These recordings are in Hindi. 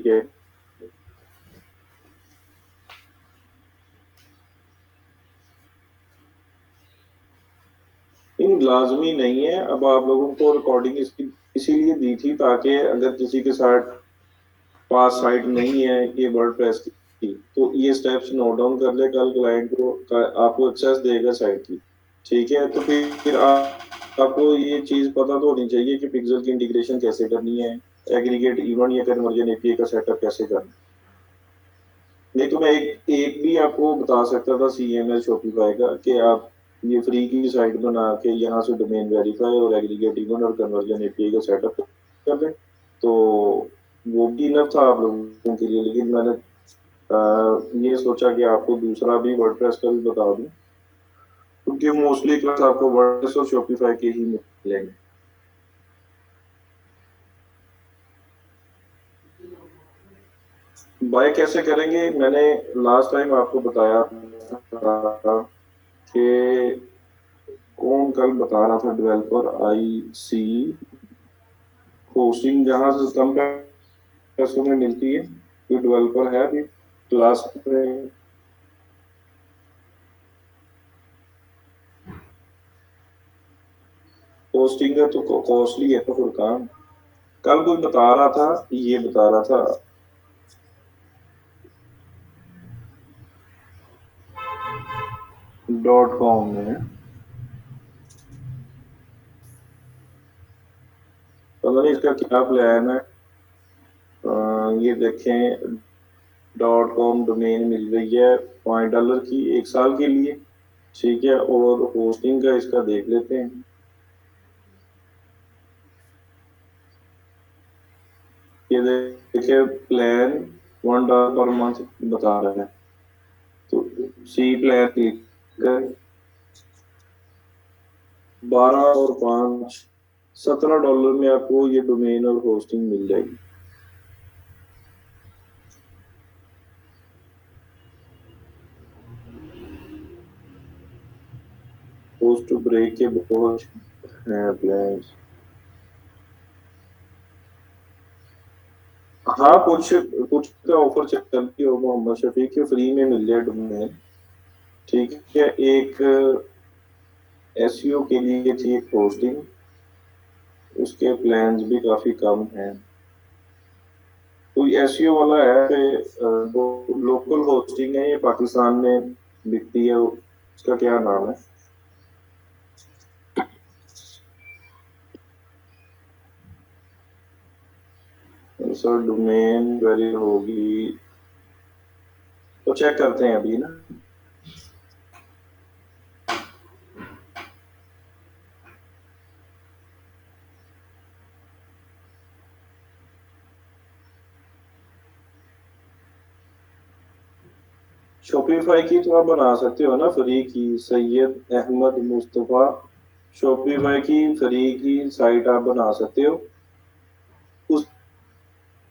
ठीक है। इन लाजमी नहीं है। अब आप लोगों को रिकॉर्डिंग इसकी इसीलिए दी थी ताकि अगर किसी के साथ पास साइट नहीं है ये वर्ड प्रेस की, तो ये स्टेप्स नोट डाउन कर ले, कल क्लाइंट को आपको एक्सेस देगा साइट की। ठीक है, तो फिर आपको ये चीज पता तो होनी चाहिए कि पिक्सल की इंटीग्रेशन कैसे करनी है, एग्रीगेट इवेंट या कन्वर्जन एपीआई का सेटअप कैसे करना है। नहीं तो मैं एक एक भी आपको बता सकता था सीएमएस शॉपिफाई का कि आप ये फ्री की साइट बना के यहाँ से डोमेन वेरीफाई और एग्रीगेट इवेंट और कन्वर्जन एपीआई का सेटअप कर दें, तो वो भी इनफ था आप लोगों के लिए। लेकिन मैंने ये सोचा कि आपको दूसरा भी वर्डप्रेस का भी बता दूं, क्योंकि मोस्टली क्लास आपको वर्डप्रेस और शॉपिफाई के ही मिलेंगे। बाय कैसे करेंगे, मैंने लास्ट टाइम आपको बताया था कि कौन कल बता रहा था, डेवलपर आई सी होस्टिंग जहां से कम पैसों में मिलती है। कोई डेवलपर है अभी क्लास में? होस्टिंग है तो कॉस्टली है तो फिर काम। कल कोई बता रहा था, ये बता रहा था .com में, पता नहीं इसका क्या प्लान है। ये देखें, .com डोमेन मिल रही है $5 की 1 साल के लिए। ठीक है, और होस्टिंग का इसका देख लेते हैं। ये देखिए प्लान $1 पर मंथ बता रहा है, तो सी प्लान क्लिक कर, 12 और 5 $17 में आपको ये डोमेन और होस्टिंग मिल जाएगी। पोस्ट टू ब्रेक के बहुत हैं प्लान। हाँ, कुछ कुछ का ऑफर चलती हो मोहम्मद शफी के, फ्री में मिल जाए डोमेन। ठीक है, एक एसईओ के लिए थी एक होस्टिंग, उसके प्लान्स भी काफी कम हैं। कोई एसईओ वाला है वो लोकल होस्टिंग है, ये पाकिस्तान में बिकती है, उसका क्या नाम है? सर डोमेन वेरी होगी तो चेक करते हैं अभी ना। शॉपिफाई की तो आप बना सकते हो ना फ्री की, सैयद अहमद मुस्तफा। शॉपिफाई की फ्री की साइट आप बना सकते हो, उस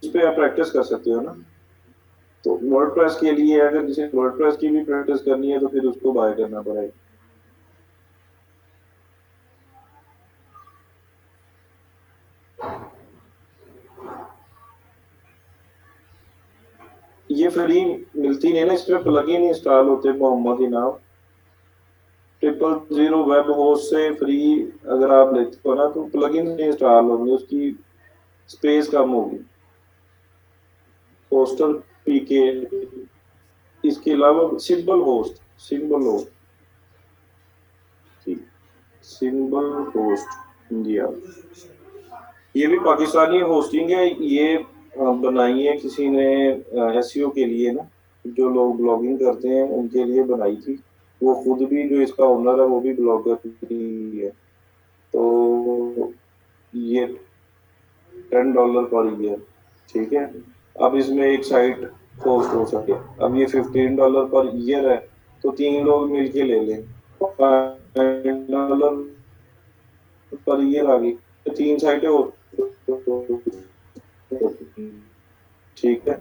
पे आप प्रैक्टिस कर सकते हो ना। तो वर्डप्रेस के लिए अगर किसी वर्डप्रेस की भी प्रैक्टिस करनी है तो फिर उसको बाय करना पड़ेगा। ये फ्री मिलती नहीं ना, इस पे प्लगइन इंस्टॉल होते मोहम्मद इनाम। 000 वेब होस्ट से फ्री अगर आप लेते हो ना तो प्लगइन इंस्टॉल होंगे, उसकी स्पेस कम होगी। होस्टर पीके, इसके अलावा सिंबल होस्ट ठीक, सिंबल होस्ट इंडिया, ये भी पाकिस्तानी होस्टिंग है। ये बनाई है किसी ने एसईओ के लिए ना, जो लोग ब्लॉगिंग करते हैं उनके लिए बनाई थी। वो खुद भी, जो इसका ओनर है वो भी ब्लॉगर ही है। तो ये $10 पर ईयर। ठीक है, अब इसमें एक साइट होस्ट हो सके। अब ये $15 पर ईयर है, तो 3 लोग मिलके ले लें, $5 पर ईयर आ गई, तो 3 साइटें हो। ठीक है,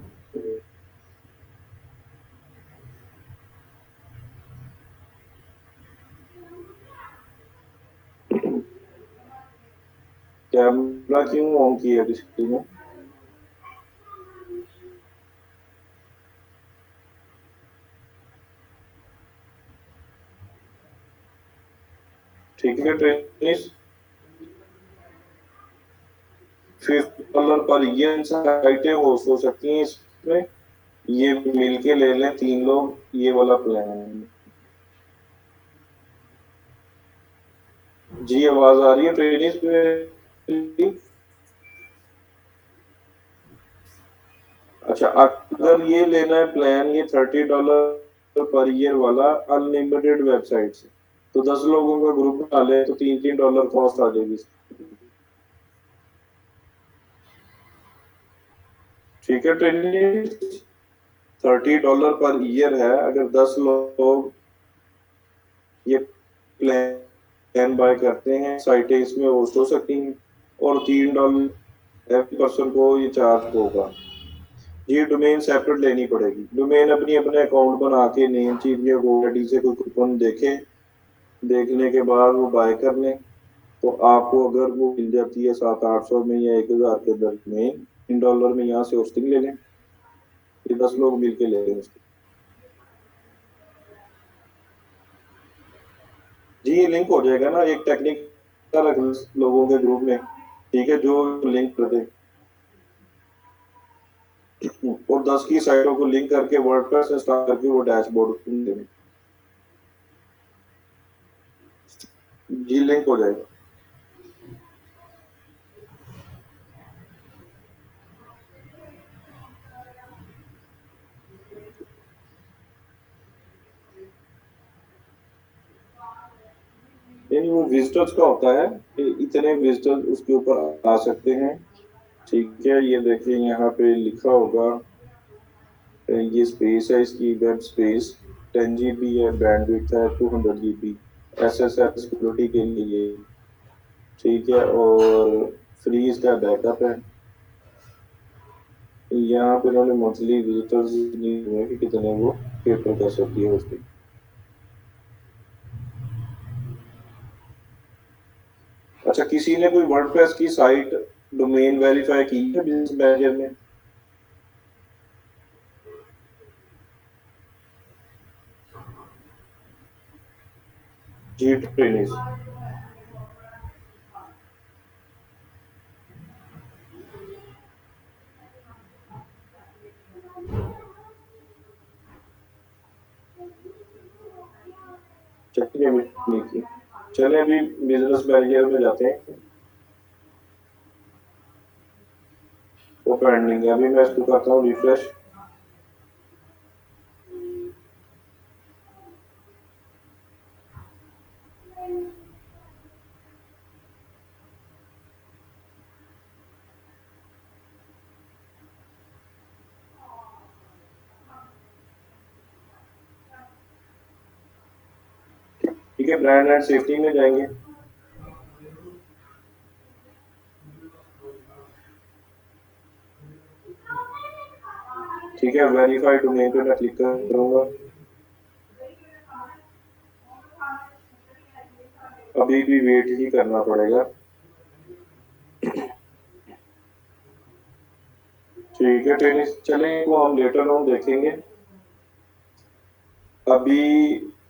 कैमरा क्यों ऑन किया किसी ने? ठीक है ट्रेनिस, $50 पर ईयर साइटें होस्ट हो सकती हैं इसमें, ये मिलके ले लें 3 लोग, ये वाला प्लान है। जी आवाज आ रही है ट्रेनिस पे? अच्छा, अगर ये लेना है प्लान, ये $30 पर ईयर वाला अनलिमिटेड वेबसाइट से, तो 10 लोगों का ग्रुप बना ले तो $3 कॉस्ट आ जाएगी। ठीक है ट्रेनिस, $30 पर ईयर है, अगर 10 लोग ये प्लान बाय करते हैं, साइटें इसमें होस्ट हो सकती हैं, और $3 एवरी पर्सन को ये चार्ज होगा। ये डोमेन सेपरेट लेनी पड़ेगी, डोमेन अपनी अपने अकाउंट बना के नेम चीज को रेडी से कोई कूपन देखे, देखने के बाद वो बाय कर लें, तो आपको अगर वो मिल जाती है 700-800 में या 1000 के दरमियान, $3 में यहाँ से होस्टिंग ले लें, ये 10 लोग मिल के ले लें उसको। जी ये लिंक हो जाएगा ना, एक टेक्निकल लोगों के ग्रुप में, ठीक है, जो लिंक कर दे, और 10 की साइटों को लिंक करके वर्डप्रेस इंस्टॉल करके वो डैशबोर्ड दें। जी लिंक हो जाएगा। नहीं, वो विजिटर्स का होता है कि इतने विजिटर्स उसके ऊपर आ सकते हैं। ठीक है, ये देखिए यहाँ पे लिखा होगा, ये स्पेस है इसकी, वेब स्पेस 10 GB है, बैंडविड्थ है 200 GB, SSL सिक्योरिटी के लिए, ठीक है, और फ्री इसका बैकअप है। यहाँ पे उन्होंने मंथली विजिटर्स दिए हुए हैं कि कितने वो कैटर कर सकती है उसकी। अच्छा, किसी ने कोई वर्डप्रेस की साइट डोमेन वेरीफाई की है बिजनेस मैनेजर में? जी ट्रेनिस, चलिए नहीं की, चले अभी बिजनेस मैनेजर में जाते हैं, वो पेंडिंग है, अभी मैं इसको करता हूँ रिफ्रेश। ठीक है, ब्रांड एंड सेफ्टी में जाएंगे, ठीक है, वेरीफाई डोमेन पे मैं क्लिक करूंगा। अभी भी वेट ही करना पड़ेगा। ठीक है टेनिस, चलें वो हम लेटर ऑन देखेंगे। अभी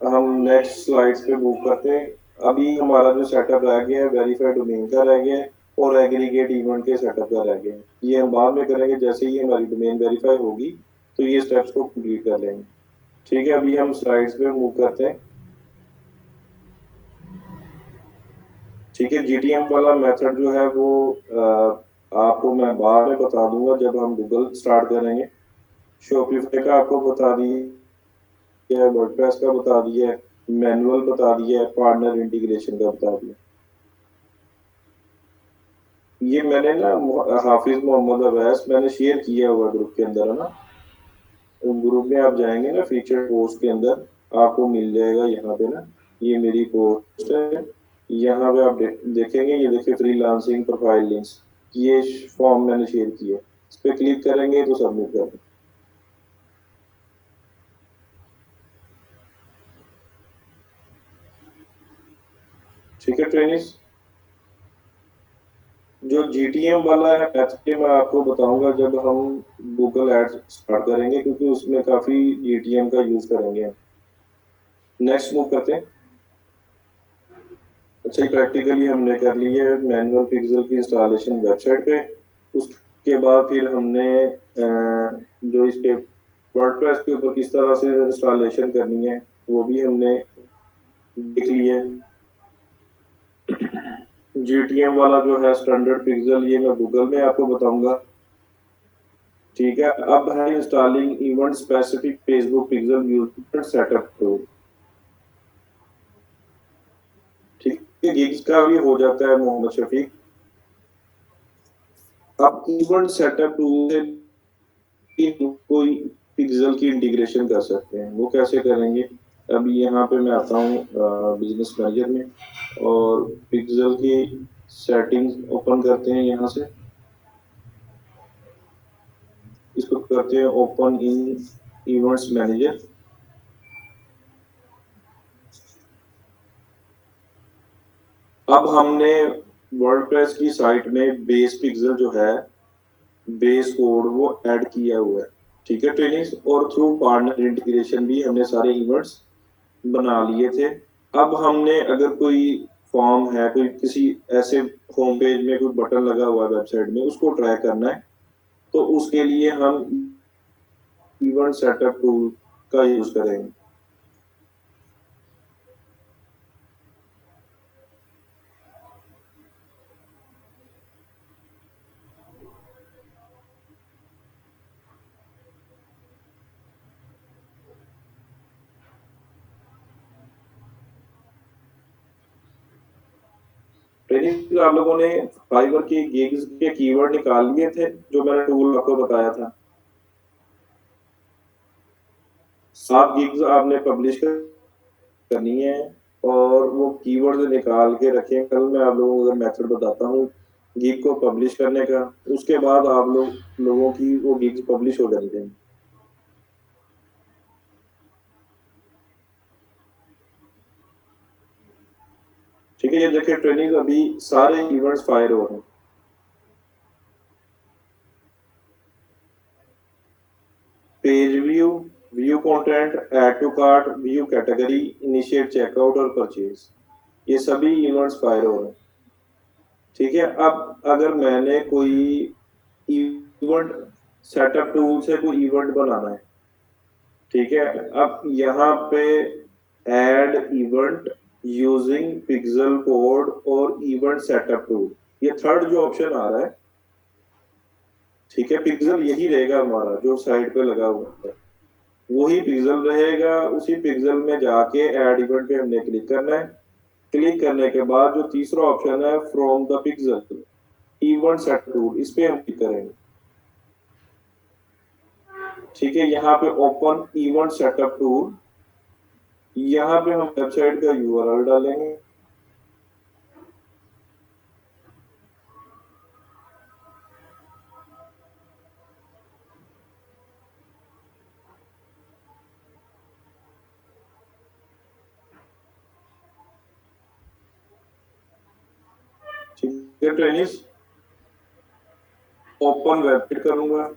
हम नेक्स्ट स्लाइड्स पे मूव करते हैं। अभी हमारा जो सेटअप रह गया है वेरीफाइड डोमेन का रह गया है, और एग्रीगेट इवेंट के सेटअप का रह गया है, ये हम बाद में करेंगे, जैसे ही हमारी डोमेन वेरीफाई होगी तो ये स्टेप्स को कंप्लीट कर लेंगे। ठीक है, अभी हम स्लाइड्स पे मूव करते हैं। ठीक है, जीटीएम वाला मेथड जो है वो आपको मैं बाद में बता दूंगा जब हम गूगल स्टार्ट करेंगे। शॉपिफाई का आपको बता दिया, वर्डप्रेस का बता दिया, मैनुअल बता दिया, पार्टनर इंटीग्रेशन का बता दिया। ये मैंने ना हाफिज मोहम्मद अवैस मैंने शेयर किया हुआ ग्रुप के अंदर है ना, ग्रुप में आप जाएंगे ना, फीचर पोस्ट के अंदर आपको मिल जाएगा यहाँ पे ना, ये मेरी पोस्ट है, यहाँ पे आप देखेंगे, ये देखिए फ्रीलांसिंग प्रोफाइल लिंक्स, ये फॉर्म मैंने शेयर किया, इस पर क्लिक करेंगे तो सबमिट कर दें। ठीक है ट्रेनिस, जो जीटीएम वाला है मैथड मैं आपको बताऊंगा जब हम गूगल एड्स स्टार्ट करेंगे, क्योंकि उसमें काफी जीटीएम का यूज करेंगे। नेक्स्ट मूव करते हैं। अच्छा, प्रैक्टिकली हमने कर ली है मैनुअल पिक्सल की इंस्टॉलेशन वेबसाइट पे। उसके बाद फिर हमने जो इसके वर्डप्रेस के ऊपर किस तरह से इंस्टॉलेशन करनी है वो भी हमने देख लिया है। जीटीएम वाला जो है स्टैंडर्ड पिक्सल, ये मैं गूगल में आपको बताऊंगा। ठीक है, अब है installing event specific Facebook pixel user setup tool. ठीक है, गिग्स का भी हो जाता है मोहम्मद शफीक। अब इवेंट सेटअप टूल से कोई पिक्सल की इंटीग्रेशन कर सकते हैं, वो कैसे करेंगे? अभी यहाँ पे मैं आता हूँ बिजनेस मैनेजर में, और पिक्सल की सेटिंग्स ओपन करते हैं यहाँ से। इसको करते हैं ओपन इन इवेंट्स मैनेजर। अब हमने वर्डप्रेस की साइट में बेस पिक्सल जो है, बेस कोड वो ऐड किया हुआ है। ठीक है ट्रेनिंग्स, और थ्रू पार्टनर इंटीग्रेशन भी हमने सारे इवेंट्स बना लिए थे। अब हमने अगर कोई फॉर्म है, कोई किसी ऐसे होम पेज में कोई बटन लगा हुआ है वेबसाइट में, उसको ट्रैक करना है, तो उसके लिए हम इवेंट सेटअप टूल का यूज करेंगे। ट्रेनिंग आप लोगों ने फाइवर की गिग्स के कीवर्ड निकाल लिए थे जो मैंने टूल आपको बताया था। 7 गिग्स आपने पब्लिश करनी है, और वो कीवर्ड निकाल के रखें। कल मैं आप लोगों को मेथड बताता हूँ गिग को पब्लिश करने का। उसके बाद आप लोगों की वो गिग्स पब्लिश हो जानी चाहिए। ठीक है, ये देखिए ट्रेनिंग, अभी सारे इवेंट्स फायर हो रहे हैं। Page view, view content, add to cart, view category, initiate checkout और परचेज, ये सभी इवेंट्स फायर हो रहे हैं। ठीक है, अब अगर मैंने कोई इवेंट सेटअप टूल से कोई इवेंट बनाना है, ठीक है, अब यहाँ पे add event using pixel code और इवेंट सेटअप टूल, ये थर्ड जो ऑप्शन आ रहा है, ठीक है, पिक्सल यही रहेगा हमारा जो साइड पे लगा हुआ है, वही पिक्सल रहेगा। उसी पिक्सल में जाके ऐड इवेंट पे हमने क्लिक करना है। क्लिक करने के बाद जो तीसरा ऑप्शन है from the pixel event set tool, इस पे हम क्लिक करेंगे। ठीक है, यहाँ पे ओपन इवेंट सेटअप टूल, यहाँ पे हम वेबसाइट का यूआरएल डालेंगे। ठीक है ट्रेनिस, ओपन वेबसाइट करूंगा।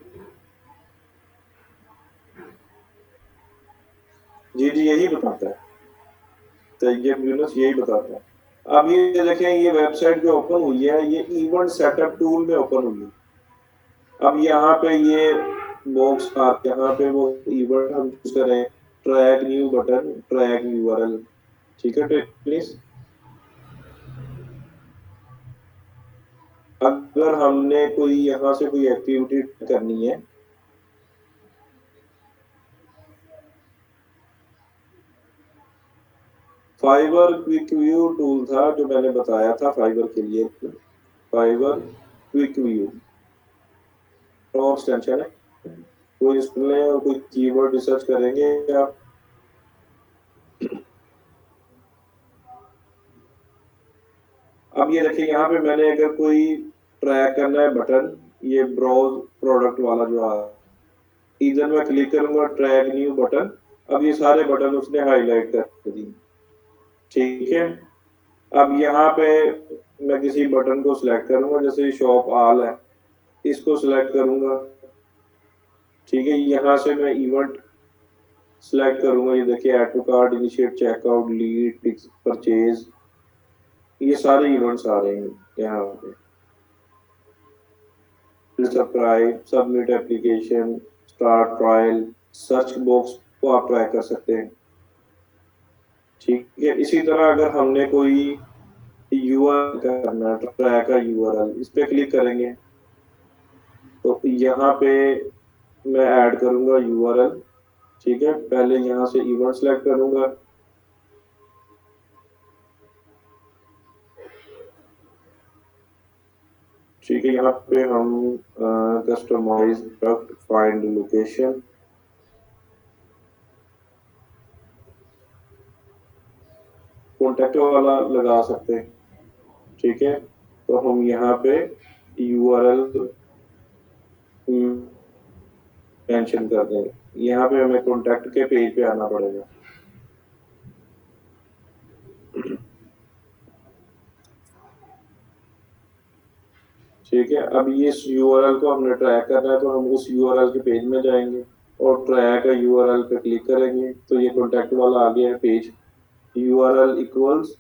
जी जी, यही बताता है, तैयब यूनुस यही बताता है। अब ये देखें, ये वेबसाइट जो ओपन हुई है ये इवेंट सेटअप टूल में ओपन हुई है। अब यहाँ पे ये बॉक्स आ, यहाँ पे वो इवेंट हम चूज करें, track new button, track URL. ठीक है प्लीज, अगर हमने कोई यहाँ से कोई एक्टिविटी करनी है, फाइबर क्विक व्यू टूल था जो मैंने बताया था फाइबर के लिए, फाइबर क्विक व्यू और एक्सटेंशन है, कोई इसमें कोई कीवर्ड रिसर्च करेंगे आप। अब ये देखिए, यहाँ पे मैंने अगर कोई ट्रैक करना है बटन, ये ब्राउज प्रोडक्ट वाला जो आ, इधर मैं क्लिक करूंगा ट्रैक न्यू बटन, अब ये सारे बटन उसने हाईलाइट कर दिए। ठीक है, अब यहाँ पे मैं किसी बटन को सिलेक्ट करूंगा, जैसे शॉप ऑल है, इसको सिलेक्ट करूंगा। ठीक है, यहाँ से मैं इवेंट सिलेक्ट करूंगा, ये देखिए add to cart, initiate checkout, lead, purchase, ये सारे इवेंट्स आ रहे हैं यहाँ पे। Subscribe, submit application, start trial, search box को आप ट्राई कर सकते हैं। ठीक है, इसी तरह अगर हमने कोई यूआरएल करना, ट्रैक का यूआरएल, इस पे क्लिक करेंगे तो यहाँ पे मैं ऐड करूंगा यूआरएल। ठीक है, पहले यहाँ से इवेंट सेलेक्ट करूंगा। ठीक है, यहाँ पे हम customise duct find location, contact वाला लगा सकते हैं। ठीक है, तो हम यहाँ पे यूआरएल मेंशन कर देंगे। यहाँ पे हमें कॉन्टेक्ट के पेज पे आना पड़ेगा। ठीक है, अब ये इस यूआरएल को हमने ट्रैक करना है तो हम उस यूआरएल के पेज में जाएंगे और ट्रैक यूआरएल पे क्लिक करेंगे तो ये कॉन्टेक्ट वाला आ गया है पेज, यूआरएल इक्वल्स,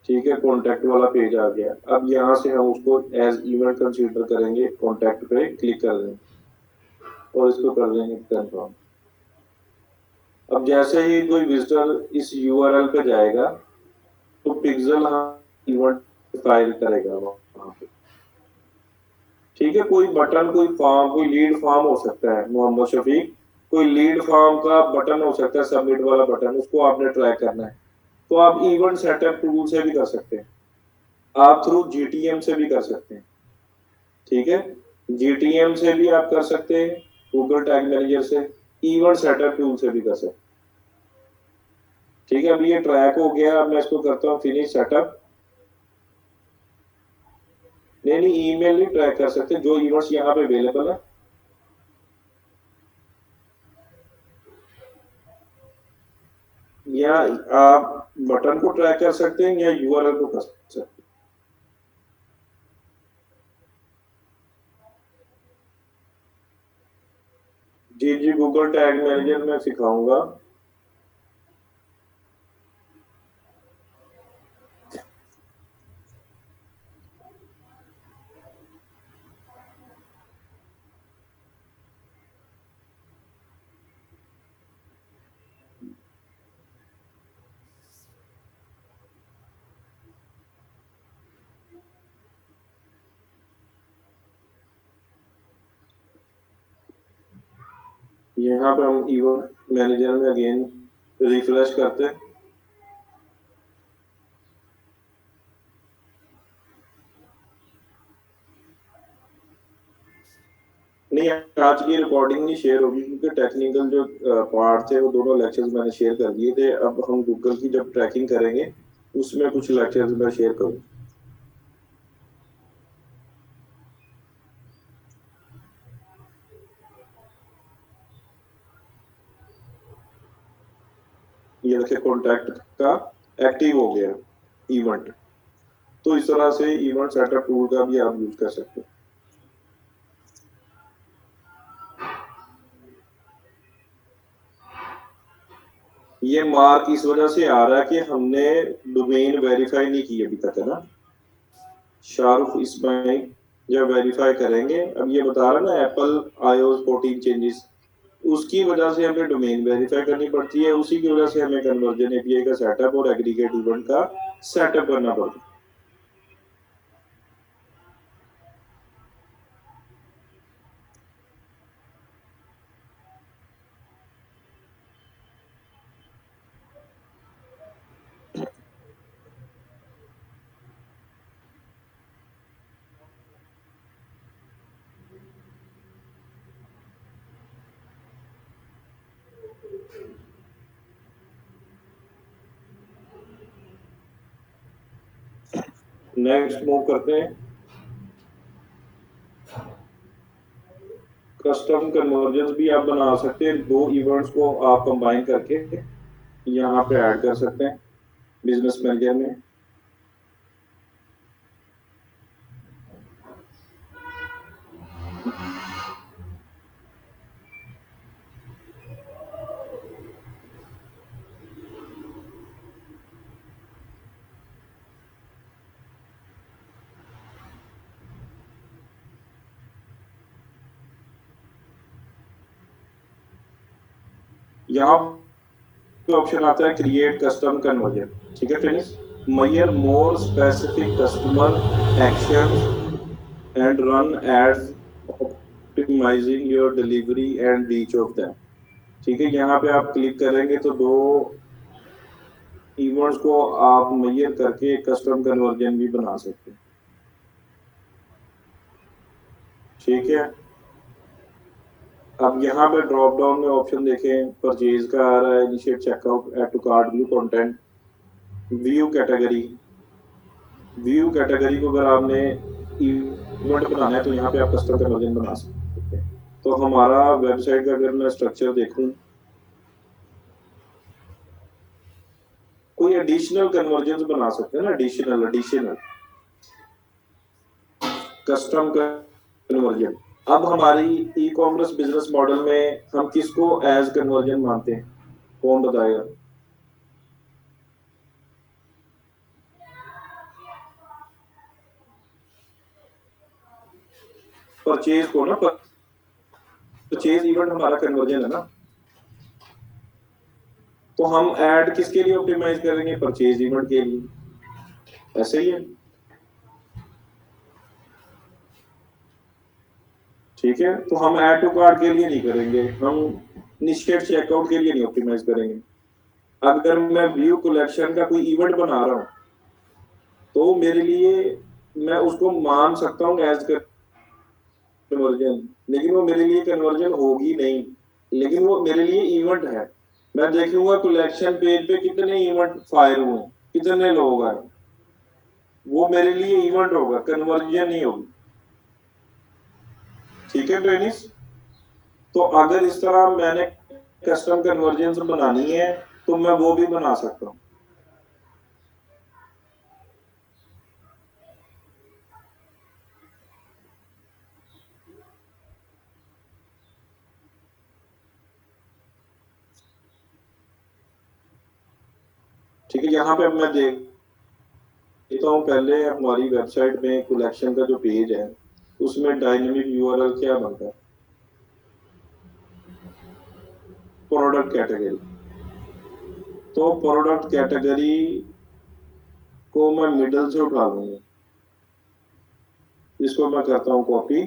ठीक है, कॉन्टेक्ट वाला पेज आ गया। अब यहाँ से हम उसको एज इवेंट कंसीडर करेंगे, कॉन्टेक्ट पे क्लिक कर देंगे और इसको कर देंगे कंफर्म। अब जैसे ही कोई विजिटर इस यूआरएल पे जाएगा तो पिक्सल इवेंट फाइल करेगा वहां पे। ठीक है, कोई बटन, कोई फॉर्म, कोई लीड फॉर्म हो सकता है मोहम्मद शफीक, कोई लीड फॉर्म का बटन हो सकता है, सबमिट वाला बटन, उसको आपने ट्रैक करना है तो आप इवेंट सेटअप टूल से भी कर सकते हैं, आप थ्रू जीटीएम से भी कर सकते हैं। ठीक है, जीटीएम से भी आप कर सकते हैं, गूगल टैग मैनेजर से, इवेंट सेटअप टूल से भी कर सकते हैं। ठीक है, अभी ये ट्रैक हो गया, अब मैं इसको करता हूँ फिनिश सेटअप। नहीं नहीं, ईमेल नहीं ट्रैक कर सकते, जो इवेंट्स यहाँ पे अवेलेबल है या आप बटन को ट्रैक कर सकते हैं या यूआरएल को कर सकते हैं। जी जी, गूगल टैग मैनेजर में सिखाऊंगा। यहाँ पे हम इवेंट मैनेजर में अगेन रिफ्रेश करते हैं। नहीं, आज की रिकॉर्डिंग नहीं शेयर होगी क्योंकि टेक्निकल जो पार्ट थे वो दोनों लेक्चर्स मैंने शेयर कर दिए थे। अब हम गूगल की जब ट्रैकिंग करेंगे उसमें कुछ लेक्चर्स मैं शेयर करूँ। ये देखिए, कॉन्टैक्ट का एक्टिव हो गया इवेंट। तो इस तरह से इवेंट सेटअप टूल का भी आप यूज कर सकते हैं। ये मार्क इस वजह से आ रहा है कि हमने डोमेन वेरीफाई नहीं की अभी तक, है ना। शाहरुख इसमाइल जब वेरीफाई करेंगे, अब ये बता रहा है ना एप्पल iOS 14 चेंजेस, उसकी वजह से हमें डोमेन वेरीफाई करनी पड़ती है, उसी की वजह से हमें कन्वर्जन एपीआई का सेटअप और एग्रीगेट इवेंट का सेटअप करना पड़ता है। नेक्स्ट मूव करते हैं। कस्टम कन्वर्जन भी आप बना सकते हैं, दो इवेंट्स को आप कंबाइन करके यहाँ पे ऐड कर सकते हैं बिजनेस मैनेजर में। यहाँ पे ऑप्शन आता है क्रिएट कस्टम कन्वर्जन, ठीक है friends. Measure more specific customer actions and run ads optimising your delivery and reach of them, ठीक है। यहाँ पे आप क्लिक करेंगे तो दो इवेंट्स को आप मेजर करके कस्टम कन्वर्जन भी बना सकते हैं, ठीक है। अब यहाँ पे ड्रॉप डाउन में ऑप्शन देखें, परचेज का आ रहा है, initiate checkout, add to cart, view content, view category. View category को अगर आपने इवेंट बनाना है तो यहाँ पे आप कस्टम कन्वर्जन बना सकते हैं। तो हमारा वेबसाइट का अगर मैं स्ट्रक्चर देखूं, कोई एडिशनल कन्वर्जन बना सकते हैं ना, एडिशनल कस्टम कन्वर्जन। अब हमारी ई कॉमर्स बिजनेस मॉडल में हम किसको एज कन्वर्जन मानते हैं, कौन बताएगा? परचेज को ना, परचेज इवेंट हमारा कन्वर्जन है ना, तो हम ऐड किसके लिए ऑप्टिमाइज करेंगे? परचेज इवेंट के लिए, ऐसे ही है, ठीक है। तो हम ऐड टू कार्ट के लिए नहीं करेंगे, हम इनिशिएट चेकआउट के लिए नहीं ऑप्टिमाइज करेंगे। अगर मैं व्यू कलेक्शन का कोई इवेंट बना रहा हूं तो मेरे लिए मैं उसको मान सकता हूँ एज कन्वर्जन, लेकिन वो मेरे लिए कन्वर्जन होगी नहीं, लेकिन वो मेरे लिए इवेंट है। मैं देखूंगा कलेक्शन पेज पे कितने इवेंट फायर हुए, कितने लोग आए, वो मेरे लिए इवेंट होगा, कन्वर्जन नहीं होगी, ठीक है ट्रेनिस। तो अगर इस तरह मैंने कस्टम कन्वर्जन बनानी है तो मैं वो भी बना सकता हूँ। ठीक है, यहाँ पे मैं देखता हूँ पहले हमारी वेबसाइट में कलेक्शन का जो पेज है उसमें डायनेमिक यूआरएल क्या बनता है, प्रोडक्ट कैटेगरी। तो प्रोडक्ट कैटेगरी को मैं मिडल से उठा लूंगा, इसको मैं करता हूँ कॉपी।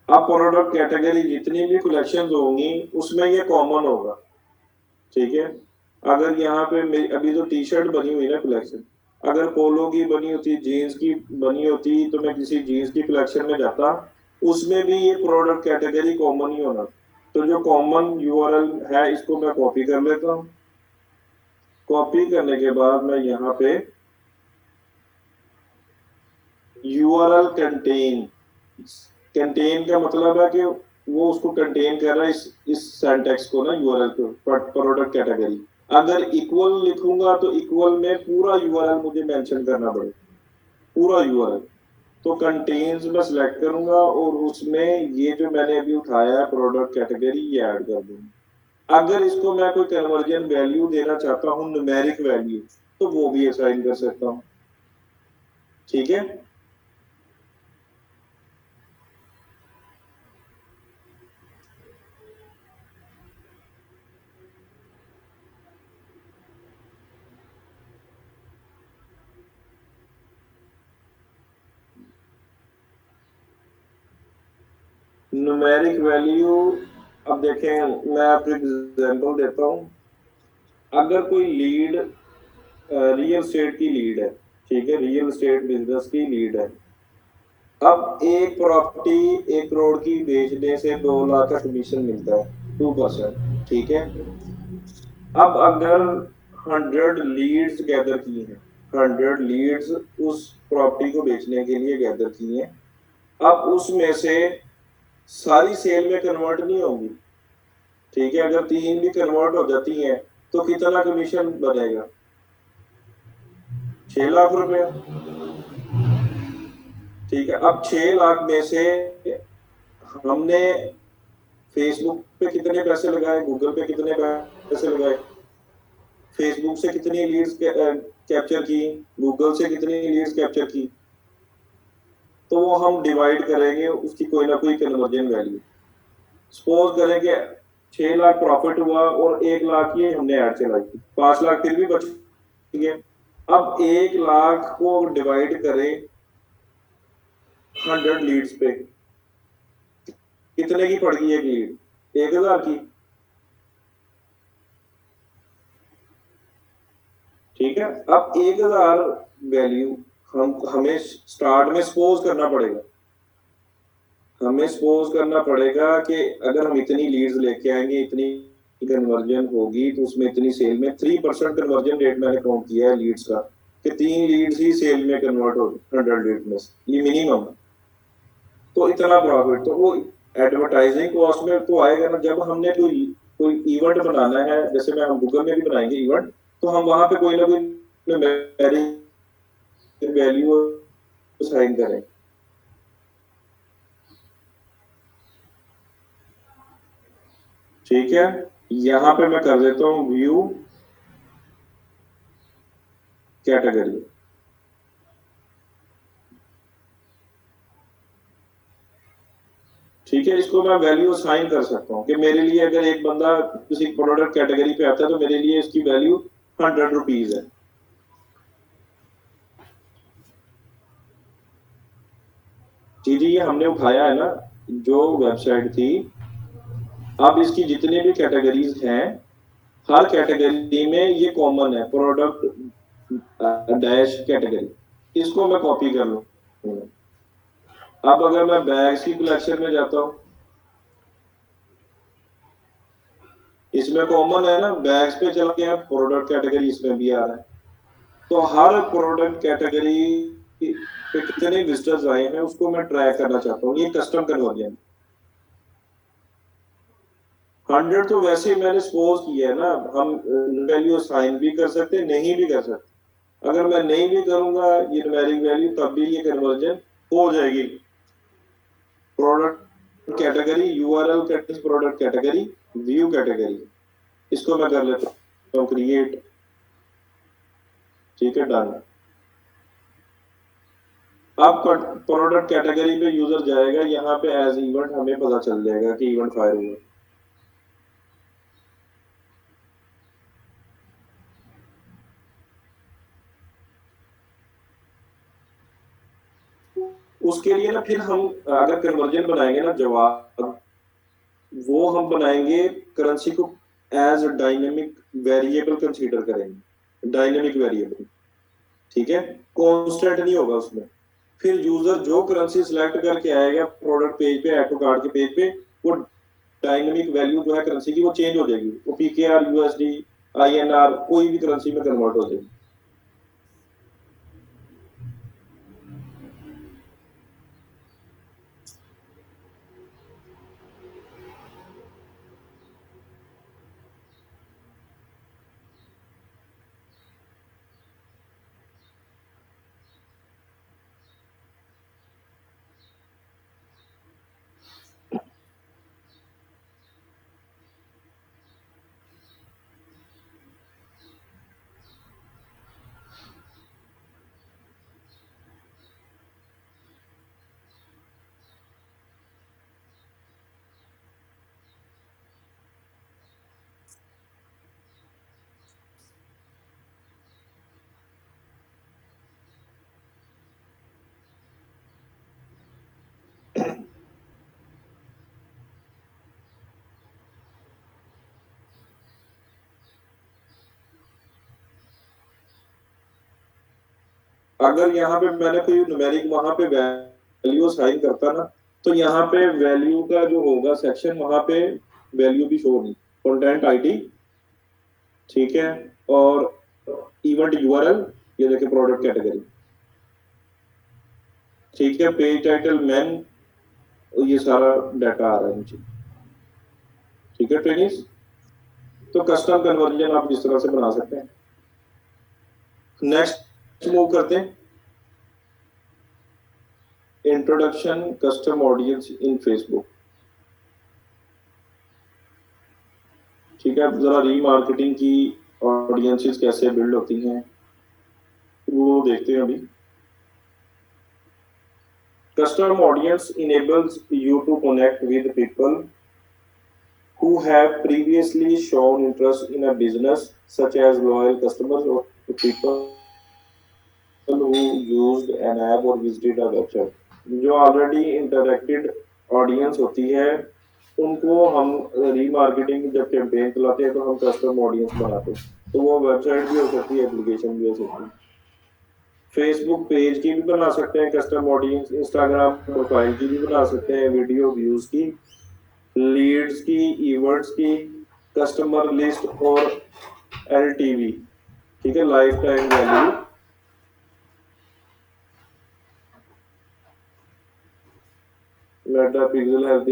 अब प्रोडक्ट कैटेगरी जितनी भी कलेक्शन होंगी उसमें ये कॉमन होगा, ठीक है। अगर यहाँ पे अभी तो टी शर्ट बनी हुई ना कलेक्शन, अगर पोलो की बनी होती, जीन्स की बनी होती तो मैं किसी जीन्स की कलेक्शन में जाता, उसमें भी ये प्रोडक्ट कैटेगरी कॉमन ही होना। तो जो कॉमन यूआरएल है इसको मैं कॉपी कर लेता हूँ। कॉपी करने के बाद मैं यहाँ पे यूआरएल कंटेन, कंटेन का मतलब है कि वो उसको कंटेन कर रहा है, इस सिंटैक्स को ना, यूआरएल को, प्रोडक्ट कैटेगरी। अगर इक्वल लिखूंगा तो इक्वल में पूरा यूआरएल मुझे मेंशन करना पड़ेगा, पूरा यूआरएल। तो कंटेन्स में सिलेक्ट करूंगा और उसमें ये जो मैंने अभी उठाया है प्रोडक्ट कैटेगरी ये ऐड कर दूंगा। अगर इसको मैं कोई कन्वर्जन वैल्यू देना चाहता हूँ, न्यूमेरिक वैल्यू, तो वो भी असाइन कर सकता हूँ, ठीक है। न्यूमेरिक वैल्यू, अब देखें मैं आपको एग्जांपल देता हूँ। अगर कोई लीड रियल स्टेट की लीड है, ठीक है, रियल स्टेट बिजनेस की लीड है। अब एक प्रॉपर्टी 1 करोड़ की बेचने से 2 लाख का कमीशन मिलता है, 2%, ठीक है। अब अगर 100 लीड्स गैदर की हैं, 100 लीड्स उस प्रॉपर्टी को बेचने के लिए गैदर की हैं, अब उसमें से सारी सेल में कन्वर्ट नहीं होंगी, ठीक है। अगर 3 भी कन्वर्ट हो जाती हैं तो कितना कमीशन बनेगा? 6 लाख रुपए, ठीक है। अब 6 लाख में से हमने फेसबुक पे कितने पैसे लगाए, गूगल पे कितने पैसे लगाए, फेसबुक से कितनी लीड्स कैप्चर की, गूगल से कितनी लीड्स कैप्चर की, तो वो हम डिवाइड करेंगे उसकी कोई ना कोई कन्वर्जन वैल्यू। सपोज करें कि 6 लाख प्रॉफिट हुआ और 1 लाख की हमने ऐड चलाई थी, 5 लाख फिर भी बच गए। अब 1 लाख को डिवाइड करें 100 लीड्स पे, कितने की पड़ गई एक लीड? 1000 की। ठीक है, अब 1000 वैल्यू हमें स्टार्ट में सपोज करना पड़ेगा, हमें सपोज करना पड़ेगा कि अगर हम इतनी लीड्स लेके आएंगे, इतनी कन्वर्जन होगी, तो उसमें इतनी सेल में 3% कन्वर्जन रेट मैंने काउंट किया है लीड्स का, कि 3 लीड्स ही सेल में कन्वर्ट हो 100 लीड में, ये मिनिमम। तो इतना प्रॉफिट तो वो एडवर्टाइजिंग कॉस्ट में तो आएगा ना। जब हमने कोई कोई इवेंट बनाना है, जैसे मैं हम गूगल में भी बनाएंगे इवेंट, तो हम वहां पे कोई ना कोई वैल्यू साइन करें। ठीक है, यहां पे मैं कर देता हूं व्यू कैटेगरी। ठीक है, इसको मैं वैल्यू असाइन कर सकता हूँ कि मेरे लिए अगर एक बंदा किसी प्रोडक्ट कैटेगरी पे आता है तो मेरे लिए इसकी वैल्यू 100 रुपीज है। जी जी, ये हमने उठाया है ना जो वेबसाइट थी। अब इसकी जितनी भी कैटेगरीज हैं, हर कैटेगरी में ये कॉमन है, प्रोडक्ट डैश कैटेगरी। इसको मैं कॉपी कर लूँ। अब अगर मैं बैग्स की कलेक्शन में जाता हूँ, इसमें कॉमन है ना, बैग्स पे चल के प्रोडक्ट कैटेगरी इसमें भी आ रहा है। तो हर प्रोडक्ट कैटेगरी पे कितने विजिटर्स आए हैं उसको मैं ट्रैक करना चाहता हूँ, ये कस्टम कन्वर्जन। 100 तो वैसे ही मैंने सपोज किया है ना, हम वैल्यू असाइन भी कर सकते हैं, नहीं भी कर सकते। अगर मैं नहीं भी करूंगा ये न्यूमेरिक वैल्यू, तब भी ये कन्वर्जन हो जाएगी। Product category URL product category view category, इसको मैं कर लेता हूँ क्रिएट। ठीक है, डन। अब प्रोडक्ट कैटेगरी पे यूजर जाएगा, यहाँ पे एज इवेंट हमें पता चल जाएगा कि इवेंट फायर हुआ। उसके लिए ना फिर हम अगर कन्वर्जन बनाएंगे ना जवाब, वो हम बनाएंगे करेंसी को एज डायनेमिक वेरिएबल कंसीडर करेंगे, डायनेमिक वेरिएबल। ठीक है, कांस्टेंट नहीं होगा उसमें। फिर यूजर जो करेंसी सिलेक्ट करके आएगा प्रोडक्ट पेज पे, एटो कार्ड के पेज पे, वो डायनेमिक वैल्यू जो है करेंसी की वो चेंज हो जाएगी, वो पीकेआर यूएसडी आईएनआर कोई भी करेंसी में कन्वर्ट हो जाएगी। अगर यहाँ पे मैंने कोई न्यूमेरिक वहां पे वैल्यू असाइन करता ना, तो यहाँ पे वैल्यू का जो होगा सेक्शन, वहां पे वैल्यू भी शो नहीं, कंटेंट आईडी। ठीक है, और इवेंट यूआरएल, ये देखिए प्रोडक्ट कैटेगरी। ठीक है, पेज टाइटल मैन, ये सारा डाटा आ रहा है नीचे। ठीक है ट्रेनिंग, तो कस्टम कन्वर्जन आप इस तरह से बना सकते हैं। नेक्स्ट मूव करते हैं, introduction custom audience in Facebook. ठीक है, अब जरा रीमार्केटिंग की ऑडियंसेस कैसे बिल्ड होती हैं वो देखते हैं अभी। Custom audience enables you to connect with people who have previously shown interest in a business, such as loyal customers or people who used an app or visited a website. जो ऑलरेडी इंटरेक्टेड ऑडियंस होती है उनको हम रीमार्केटिंग जब कैंपेन चलाते हैं तो हम कस्टम ऑडियंस बनाते हैं, तो वो वेबसाइट भी हो सकती है, एप्लीकेशन भी हो सकती है, फेसबुक पेज की भी बना सकते हैं कस्टम ऑडियंस, इंस्टाग्राम प्रोफाइल की भी बना सकते हैं, वीडियो व्यूज की, लीड्स की, ईवर्ड्स की, कस्टमर लिस्ट और एलटीवी, ठीक है, life time value, Meta pixel health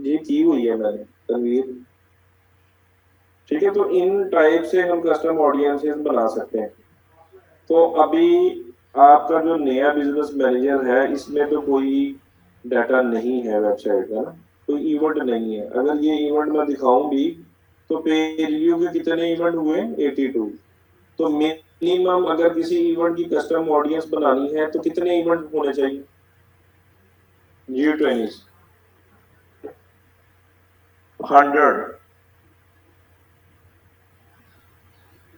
ये की हुई है मैंने तनवीर, ठीक है। तो इन टाइप से हम कस्टम ऑडियंसेस बना सकते हैं। तो अभी आपका जो नया बिजनेस मैनेजर है इसमें तो कोई डाटा नहीं है वेबसाइट का ना, कोई इवेंट नहीं है। अगर ये इवेंट मैं दिखाऊं भी तो पेज रिव्यू के कितने इवेंट हुए, 82। तो मिनिमम अगर किसी इवेंट की कस्टम ऑडियंस बनानी है तो कितने इवेंट होने चाहिए, जी 20, 100।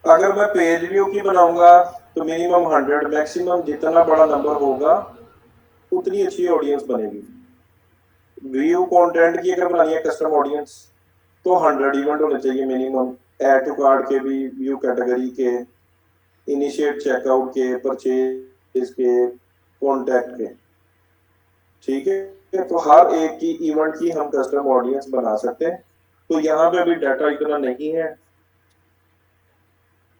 अगर मैं पेज रिव्यू की बनाऊंगा तो मिनिमम 100, मैक्सिमम जितना बड़ा नंबर होगा उतनी अच्छी ऑडियंस बनेगी। व्यू कंटेंट की अगर बनानी है कस्टम ऑडियंस तो 100 इवेंट होने चाहिए मिनिमम, ऐड टू कार्ड के भी, व्यू कैटेगरी के, इनिशिएट चेकआउट के, परचेज के, कॉन्टैक्ट के, ठीक है। तो हर एक की इवेंट की हम कस्टम ऑडियंस बना सकते हैं। तो यहाँ पे अभी डाटा इतना नहीं है,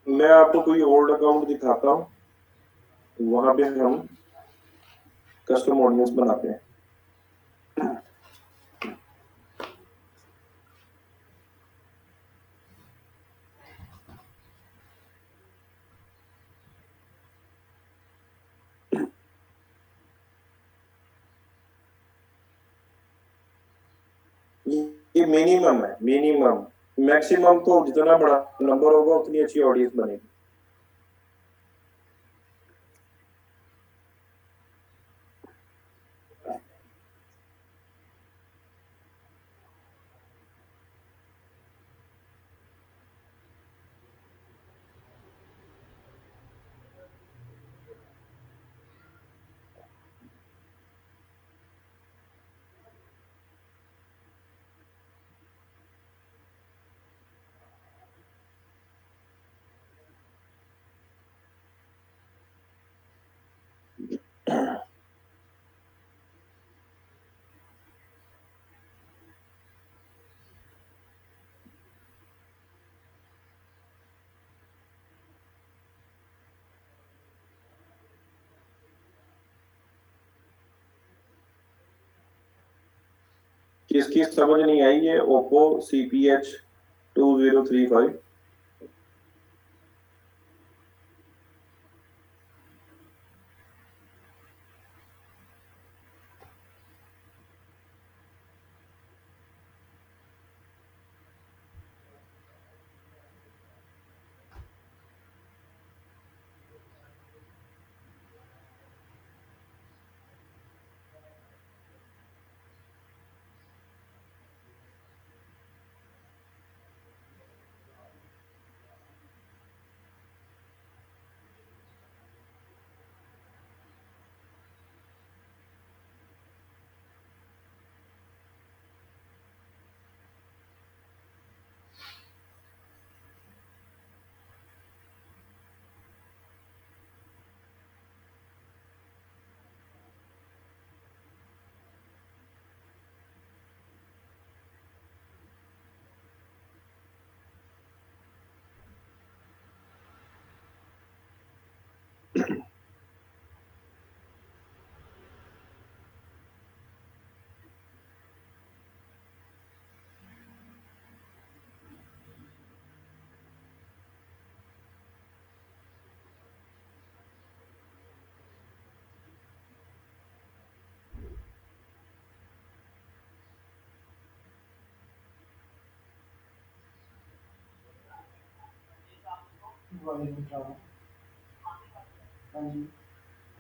मैं आपको कोई ओल्ड अकाउंट दिखाता हूँ, वहां पे हम कस्टम ऑडियंस बनाते हैं। ये मिनिमम है, मिनिमम, मैक्सिमम तो जितना बड़ा नंबर होगा उतनी अच्छी ऑडियंस बनेगी। किसकी समझ नहीं आई ये ओप्पो CPH 2035?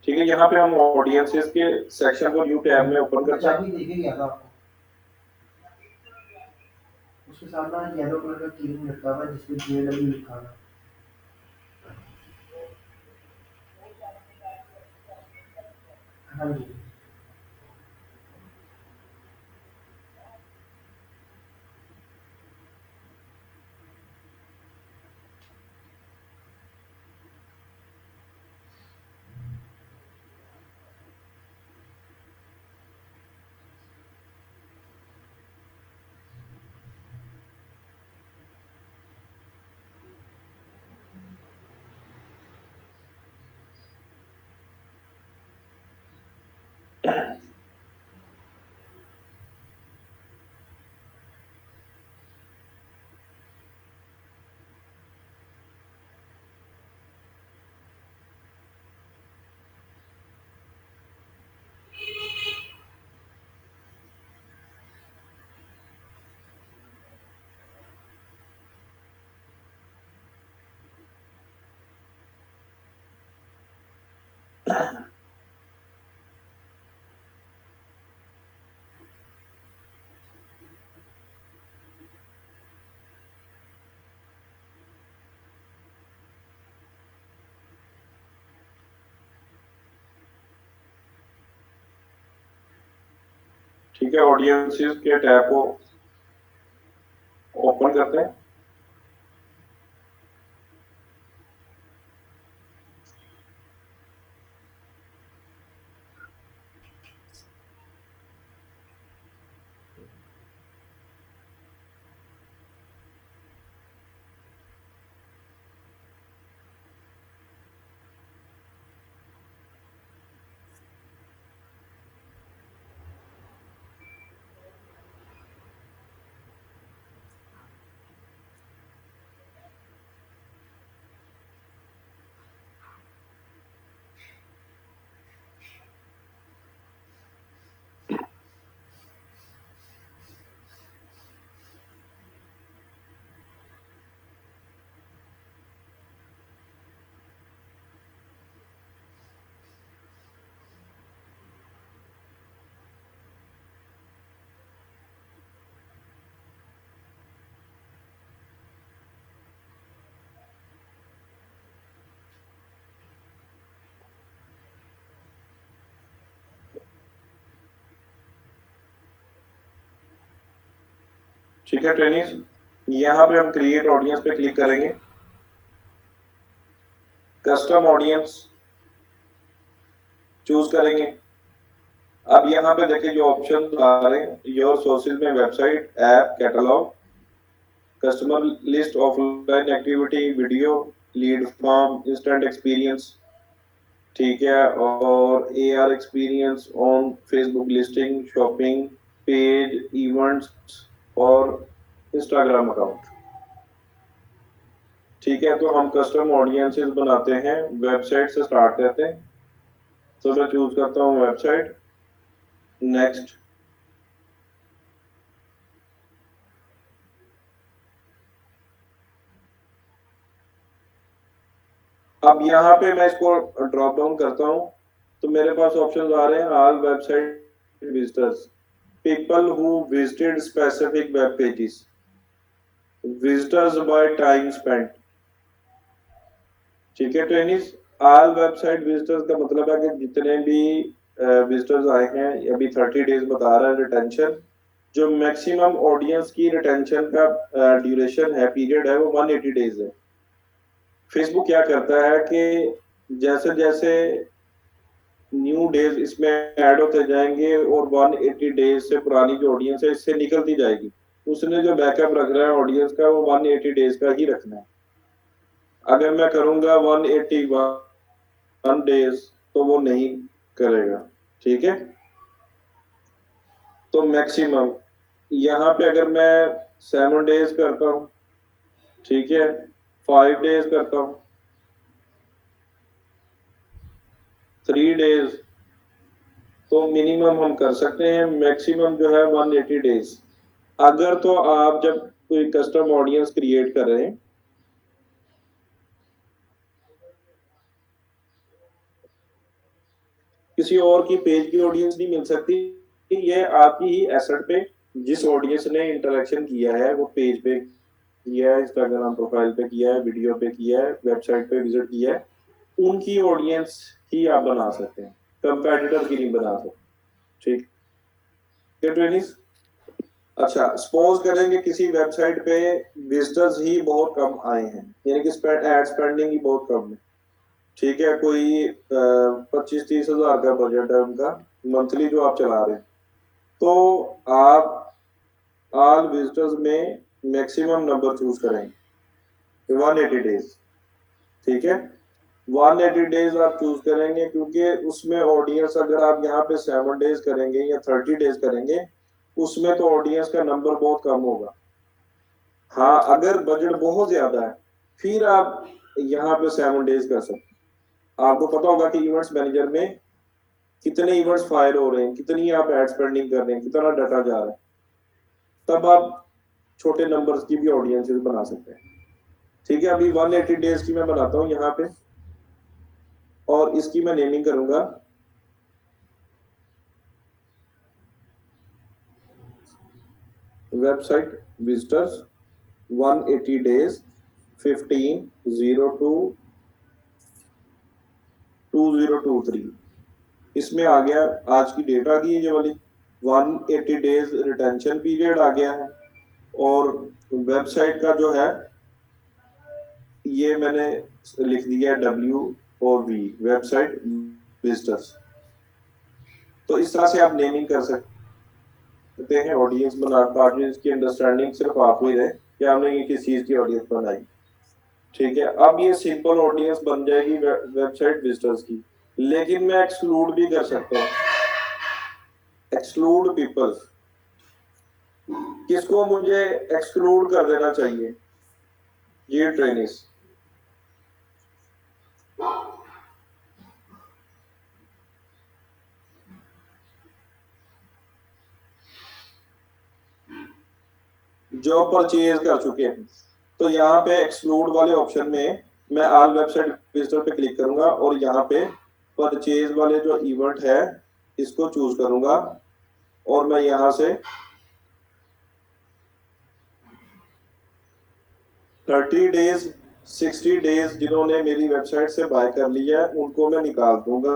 ठीक है, यहाँ पे हम ऑडियंसेस के सेक्शन को न्यू टैब में ओपन करते हैं। उसके साथ ना येलो कलर का कीरिंग लटका हुआ है जिसपे JW लिखा हुआ है। हाँ जी। ठीक है, ऑडियंसेस के टैब को ओपन करते हैं। ठीक है ट्रेनिंग्स, यहाँ पे हम क्रिएट ऑडियंस पे क्लिक करेंगे। कस्टम ऑडियंस चूज करेंगे। अब यहाँ पे देखिए जो ऑप्शन आ रहे हैं, योर सोर्सेज में website, app, catalogue, customer list, offline activity, video, lead form, instant experience, ठीक है, और AR experience on Facebook listing, shopping page, events और इंस्टाग्राम अकाउंट। ठीक है, तो हम कस्टम ऑडियंसेस बनाते हैं, वेबसाइट से स्टार्ट करते हैं। तो मैं चूज करता हूँ वेबसाइट, नेक्स्ट। अब यहाँ पे मैं इसको ड्रॉप डाउन करता हूँ, तो मेरे पास ऑप्शन आ रहे हैं, all website visitors, people who visited specific web pages, visitors by time spent. ठीक है ट्रेनिस, ऑल वेबसाइट विजिटर्स का मतलब है कि जितने भी विजिटर्स आए हैं, अभी 30 डेज बता रहा है रिटेंशन। जो मैक्सिमम ऑडियंस की रिटेंशन का ड्यूरेशन है, पीरियड है, वो 180 डेज है। फेसबुक क्या करता है कि जैसे जैसे न्यू डेज इसमें ऐड होते जाएंगे और 180 डेज से पुरानी जो ऑडियंस है इससे निकलती जाएगी। उसने जो बैकअप रख रहा है ऑडियंस का, वो 180 डेज का ही रखना है। अगर मैं करूंगा 181 डेज तो वो नहीं करेगा। ठीक है, तो मैक्सिमम यहाँ पे अगर मैं 7 डेज करता हूँ, ठीक है, 5 डेज करता हूँ, 3 डेज, तो मिनिमम हम कर सकते हैं, मैक्सिमम जो है 180 डेज। अगर तो आप जब कोई कस्टम ऑडियंस क्रिएट कर रहे हैं, किसी और की पेज की ऑडियंस नहीं मिल सकती, ये आपकी ही एसेट पे जिस ऑडियंस ने इंटरेक्शन किया है वो पेज पे किया है, इंस्टाग्राम प्रोफाइल पे किया है, वीडियो पे किया है, वेबसाइट पे विजिट किया है, उनकी ऑडियंस ही आप बना सकते हैं, कंपेटिटर की नहीं बना सकते। ठीक है ट्रेनिस। अच्छा, सपोज करेंगे किसी वेबसाइट पे विजिटर्स ही बहुत कम आए हैं, यानी कि एड स्पेंडिंग ही बहुत कम है। ठीक है, कोई 25-30 हजार का बजट है उनका मंथली जो आप चला रहे हैं, तो आप ऑल विजिटर्स में मैक्सिमम नंबर चूज करेंगे 180 डेज। ठीक है, 180 डेज आप चूज करेंगे, क्योंकि उसमें ऑडियंस अगर आप यहाँ पे 7 डेज करेंगे या 30 डेज करेंगे, उसमें तो ऑडियंस का नंबर बहुत कम होगा। हाँ, अगर बजट बहुत ज्यादा है फिर आप यहाँ पे 7 डेज कर सकते हैं। आपको पता होगा कि इवेंट्स मैनेजर में कितने इवेंट्स फायर हो रहे हैं, कितनी आप एड स्पेंडिंग कर रहे हैं, कितना डाटा जा रहा है, तब आप छोटे नंबर्स की भी ऑडियंसेस बना सकते हैं। ठीक है, अभी 180 डेज की मैं बनाता हूँ यहाँ पे, और इसकी मैं नेमिंग करूंगा वेबसाइट विजिटर्स 180 डेज 15/02/2023। इसमें आ गया, आज की डेट आ गई है ये वाली, 180 डेज रिटेंशन पीरियड आ गया है, और वेबसाइट का जो है ये मैंने लिख दिया है WOV, वेबसाइट विजिटर्स। तो इस तरह से आप नेमिंग कर सकते हैं ऑडियंस बना, ताकि इसकी अंडरस्टैंडिंग सिर्फ आपको ही रहे कि आपने ये किस चीज की ऑडियंस बनाई। ठीक है, अब ये सिंपल ऑडियंस बन जाएगी वेबसाइट विजिटर्स की, लेकिन मैं एक्सक्लूड भी कर सकता हूँ, एक्सक्लूड पीपल। किसको मुझे एक्सक्लूड कर देना चाहिए? ये ट्रेनिस, जो परचेज कर चुके हैं। तो यहाँ पे एक्सक्लूड वाले ऑप्शन में मैं ऑल वेबसाइट विजिटर पे क्लिक करूंगा, और यहाँ पे परचेज वाले जो इवेंट है इसको चूज करूंगा, और मैं यहाँ से 30 डेज 60 डेज जिन्होंने मेरी वेबसाइट से बाय कर लिया है उनको मैं निकाल दूंगा,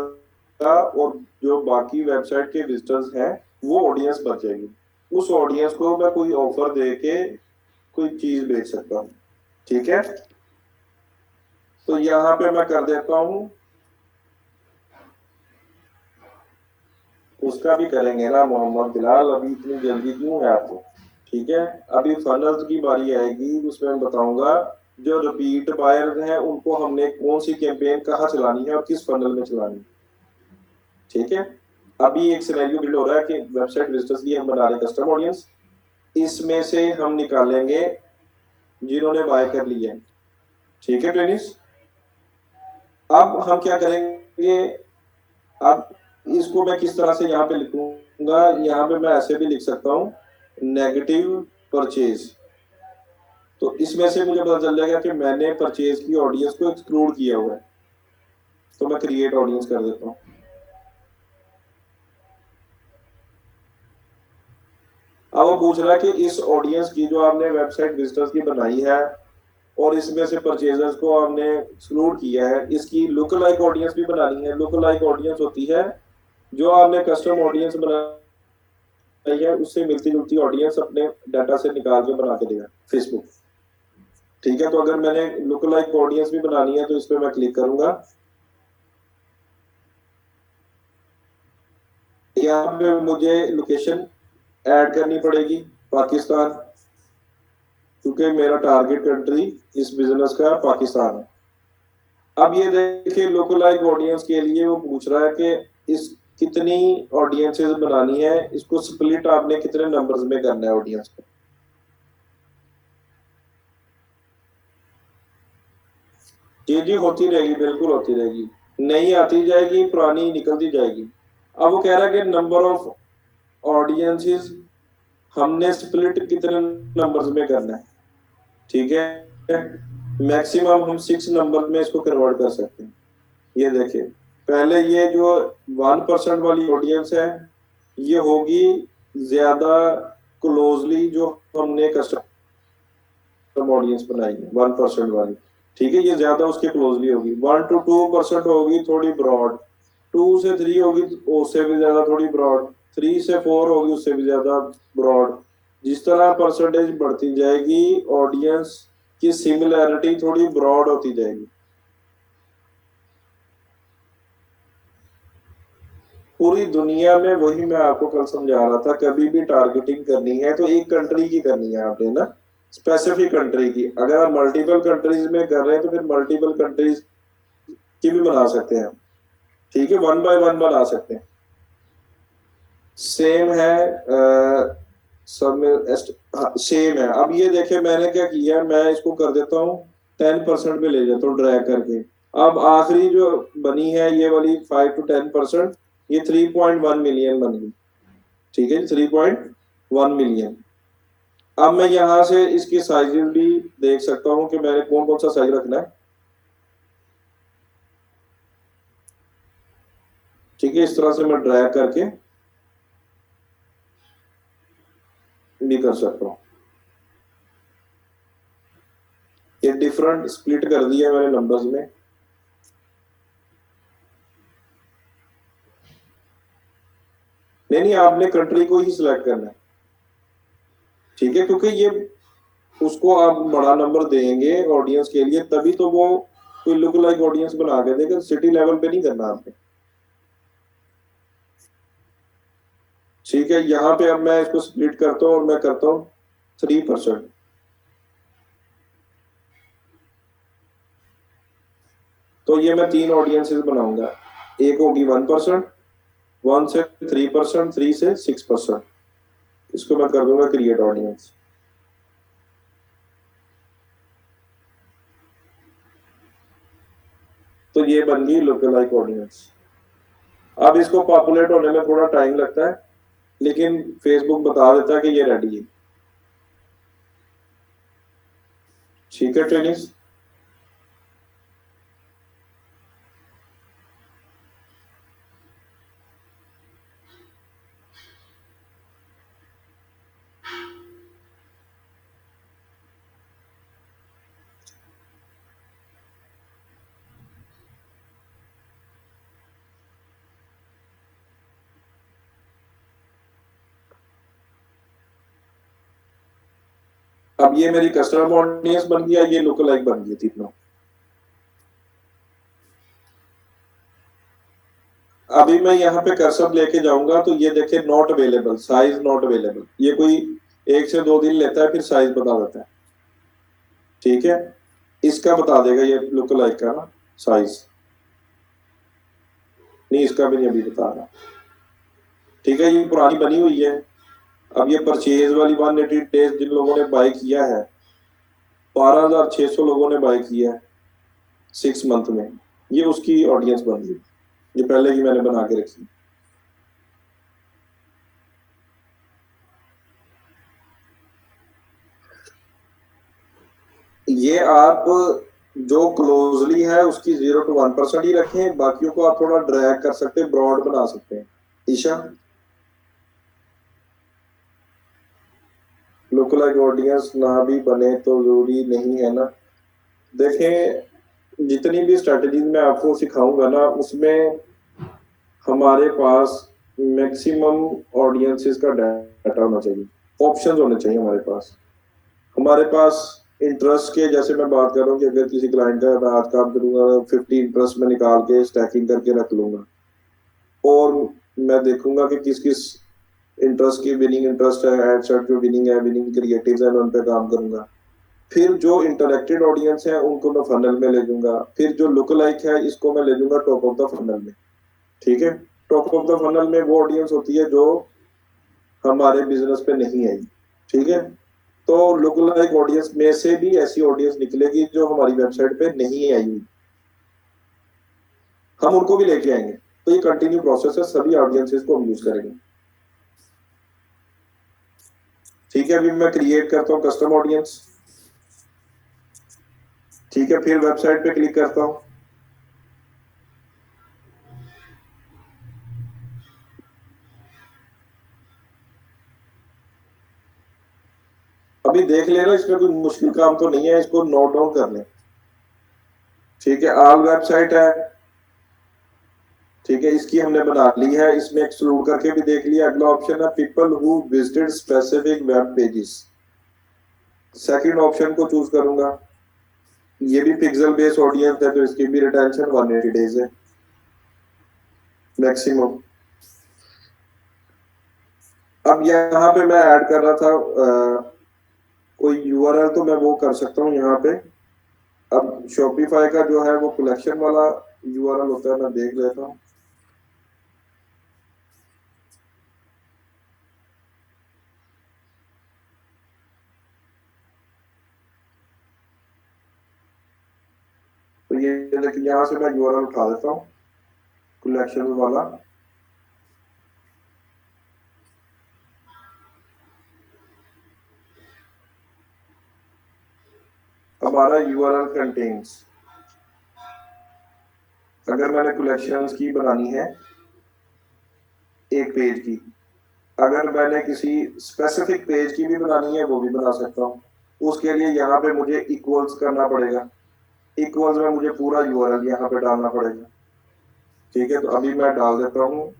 और जो बाकी वेबसाइट के विजिटर्स हैं वो ऑडियंस बच जाएगी। उस ऑडियंस को मैं कोई ऑफर दे के कोई चीज बेच सकता हूँ। ठीक है, तो यहाँ पे मैं कर देता हूँ, उसका भी करेंगे ना मोहम्मद बिलाल, अभी इतनी जल्दी क्यों है आपको? ठीक है, अभी फनल्स की बारी आएगी, उसमें मैं बताऊंगा जो रिपीट बायर्स हैं उनको हमने कौन सी कैंपेन कहाँ चलानी है और किस फनल में चलानी है। ठीक है, अभी एक सिनेरियो बिल्ड हो रहा है कि वेबसाइट विजिटर्स की हम बना रहे कस्टम ऑडियंस, इसमें से हम निकालेंगे जिन्होंने बाय कर लिया है। ठीक है ट्रेनिस, अब हम क्या करेंगे, अब इसको मैं किस तरह से यहाँ पे लिखूंगा, यहाँ पे मैं ऐसे भी लिख सकता हूँ नेगेटिव परचेज। तो इसमें से मुझे पता चल जाएगा कि मैंने परचेज की ऑडियंस को एक्सक्लूड किया हुआ है, तो मैं क्रिएट ऑडियंस कर देता हूँ। अब वो पूछ रहा है कि इस ऑडियंस की जो आपने वेबसाइट विजिटर्स की बनाई है और इसमें से परचेजर्स को आपने एक्सक्लूड किया है, इसकी लुक लाइक ऑडियंस भी बनानी है। लुक लाइक ऑडियंस होती है जो आपने कस्टम ऑडियंस बनाई है उससे मिलती जुलती ऑडियंस अपने डाटा से निकाल के बना के देगा फेसबुक। ठीक है, तो अगर मैंने लुक लाइक ऑडियंस भी बनानी है तो इस पर मैं क्लिक करूंगा, यहाँ पे मुझे लोकेशन ऐड करनी पड़ेगी पाकिस्तान, क्योंकि मेरा टारगेट कंट्री इस बिजनेस का पाकिस्तान है। अब ये देखिए लोकलाइज ऑडियंस के लिए वो पूछ रहा है कि इस कितनी ऑडियंसेस बनानी है, इसको स्प्लिट आपने कितने नंबर्स में करना है ऑडियंस को। जी जी, होती रहेगी, बिल्कुल होती रहेगी, नई आती जाएगी, पुरानी निकलती जाएगी। अब वो कह रहा है कि नंबर ऑफ ऑडियंसेस हमने स्प्लिट कितने नंबर्स में करना है। ठीक है, मैक्सिमम हम 6 नंबर में इसको कन्वर्ट कर सकते हैं। ये देखिए, पहले ये जो 1% वाली ऑडियंस है ये होगी ज्यादा क्लोजली जो हमने कस्टम ऑडियंस बनाई है 1% वाली, ठीक है, ये ज्यादा उसके क्लोजली होगी। 1 to 2% होगी थोड़ी ब्रॉड, 2 से 3 होगी उससे भी ज्यादा थोड़ी ब्रॉड, 3 से 4 होगी उससे भी ज्यादा ब्रॉड। जिस तरह परसेंटेज बढ़ती जाएगी ऑडियंस की सिमिलैरिटी थोड़ी ब्रॉड होती जाएगी। पूरी दुनिया में, वही मैं आपको कल समझा रहा था, कभी भी टारगेटिंग करनी है तो एक कंट्री की करनी है आपने ना, स्पेसिफिक कंट्री की। अगर आप मल्टीपल कंट्रीज में कर रहे हैं तो फिर मल्टीपल कंट्रीज की भी बना सकते हैं, ठीक है, 1 by 1 बना सकते हैं। सेम है सब में हाँ, सेम है। अब ये देखिए मैंने क्या किया, मैं इसको कर देता हूँ 10% पे ले जाता हूँ ड्रैग करके। अब आखिरी जो बनी है ये वाली 5 to 10%, ये 3.1 मिलियन बन गई, ठीक है, 3.1 मिलियन। अब मैं यहां से इसके साइजेस भी देख सकता हूँ कि मैंने कौन कौन सा साइज रखना है, ठीक है, इस तरह से मैं ड्रैग करके भी कर सकता हूँ। ये डिफरेंट स्प्लिट कर दिया मैंने नंबर्स में। नहीं नहीं, आपने कंट्री को ही सिलेक्ट करना है, ठीक है, क्योंकि ये उसको आप बड़ा नंबर देंगे ऑडियंस के लिए तभी तो वो कोई लुक लाइक ऑडियंस बना के देगा। सिटी लेवल पे नहीं करना आपने, ठीक है। यहाँ पे अब मैं इसको स्प्लिट करता हूँ और मैं करता हूँ 3%। तो ये मैं 3 ऑडियंसेस बनाऊंगा, एक होगी 1%, 1 से 3%, 3 से 6%। इसको मैं कर दूंगा क्रिएट ऑडियंस। तो ये बन गई लुक लाइक ऑडियंस। अब इसको पॉपुलेट होने में थोड़ा टाइम लगता है, लेकिन फेसबुक बता देता है कि ये रेडी है, ठीक है ट्रेनिंग। अब ये मेरी कस्टमर ऑडियंस बन गया, ये लुक लाइक बन गई तीनों। अभी मैं यहाँ पे कर्सर लेके जाऊंगा तो ये देखिए not available, size not available. ये कोई 1 से 2 दिन लेता है फिर साइज बता देता है, ठीक है। इसका बता देगा ये लुक लाइक का ना साइज, नहीं इसका भी नहीं अभी बता रहा, ठीक है। ये पुरानी बनी हुई है। अब ये परचेज वाली 180 डेज जिन लोगों ने बाय किया है, 12,600 लोगों ने बाय किया है 6 मंथ में, ये उसकी ऑडियंस बन गई, ये पहले की मैंने बना के रखी। ये आप जो क्लोजली है उसकी 0 to 1% ही रखें, बाकियों को आप थोड़ा ड्रैग कर सकते हैं, ब्रॉड बना सकते हैं। ईशा, लुक लाइक ऑडियंस ना भी बने तो जरूरी नहीं है ना। देखें, जितनी भी स्ट्रेटजीज मैं आपको सिखाऊंगा ना उसमें हमारे पास मैक्सिमम ऑडियंसेस का डाटा होना चाहिए, ऑप्शंस होने चाहिए हमारे पास। हमारे पास इंटरेस्ट के, जैसे मैं बात कर रहा हूँ कि अगर किसी क्लाइंट का मैं आज काम करूंगा 50 इंटरेस्ट में निकाल के स्टैकिंग करके रख लूंगा, और मैं देखूंगा कि किस किस इंटरेस्ट की विनिंग इंटरेस्ट है, एड सेट जो विनिंग है, विनिंग क्रिएटिव्स है, मैं उन पे काम करूंगा। फिर जो इंटरेक्टेड ऑडियंस है उनको मैं फनल में ले जाऊंगा, फिर जो लुक लाइक है इसको मैं ले जाऊंगा टॉप ऑफ द फनल में, ठीक है। टॉप ऑफ द फनल में वो ऑडियंस होती है जो हमारे बिजनेस पे नहीं आई, ठीक है। तो लुक लाइक ऑडियंस में से भी ऐसी ऑडियंस निकलेगी जो हमारी वेबसाइट पे नहीं आई हुई, हम उनको भी लेके आएंगे। तो ये कंटिन्यू प्रोसेस है, सभी ऑडियंसेस को हम यूज करेंगे, ठीक है। अभी मैं क्रिएट करता हूँ कस्टम ऑडियंस, ठीक है, फिर वेबसाइट पे क्लिक करता हूँ। देख लेना, इसमें कोई मुश्किल काम तो नहीं है, इसको नोट डाउन कर लें। ठीक है, ऑल वेबसाइट है, ठीक है, इसकी हमने बना ली है, इसमें एक्सक्लूड करके भी देख लिया। अगला ऑप्शन है people who visited specific web pages, second option को चूज करूंगा। ये भी पिक्सल बेस्ड ऑडियंस है, तो इसकी भी रिटेंशन 180 डेज है मैक्सिमम। अब यहाँ पे मैं ऐड कर रहा था कोई यूआरएल, तो मैं वो कर सकता हूँ यहाँ पे। अब शॉपिफाई का जो है वो कलेक्शन वाला यूआरएल होता है, मैं देख लेता हूँ। तो ये लेकिन यहाँ से मैं यूआरएल उठा देता हूँ कलेक्शन वाला। हमारा यूआरएल कंटेन्स, अगर मैंने कलेक्शंस की बनानी है एक पेज की, अगर मैंने किसी स्पेसिफिक पेज की भी बनानी है वो भी बना सकता हूँ। उसके लिए यहाँ पे मुझे इक्वल्स करना पड़ेगा, इक्वल्स में मुझे पूरा यूआरएल यहाँ पे डालना पड़ेगा। ठीक है, तो अभी मैं डाल देता हूँ।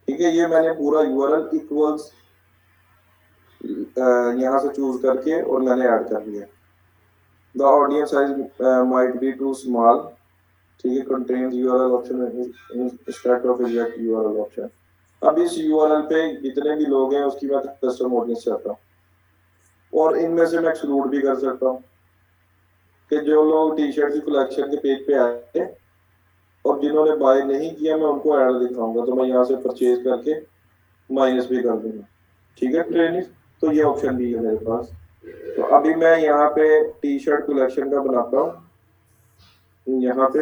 ठीक है, ये मैंने पूरा यूआरएल इक्वल्स यहाँ से चूज करके और मैंने ऐड कर दिया। The audience size might be too small, ठीक है, contains URL option instead of exact URL option. अब इस यूआरएल पे जितने भी लोग हैं उसकी मैं कस्टम ऑडियंस चाहता हूँ, और इनमें से मैं एक्सक्लूड भी कर सकता हूँ कि जो लोग टी शर्ट की कलेक्शन के पेज पे आए और जिन्होंने बाय नहीं किया मैं उनको ऐड दिखाऊंगा, तो मैं यहाँ से परचेज करके माइनस भी कर दूंगा। ठीक है ट्रेनिंग, तो ये ऑप्शन भी है मेरे पास। तो अभी मैं यहाँ पे टी शर्ट कलेक्शन का बनाता हूँ यहाँ पे।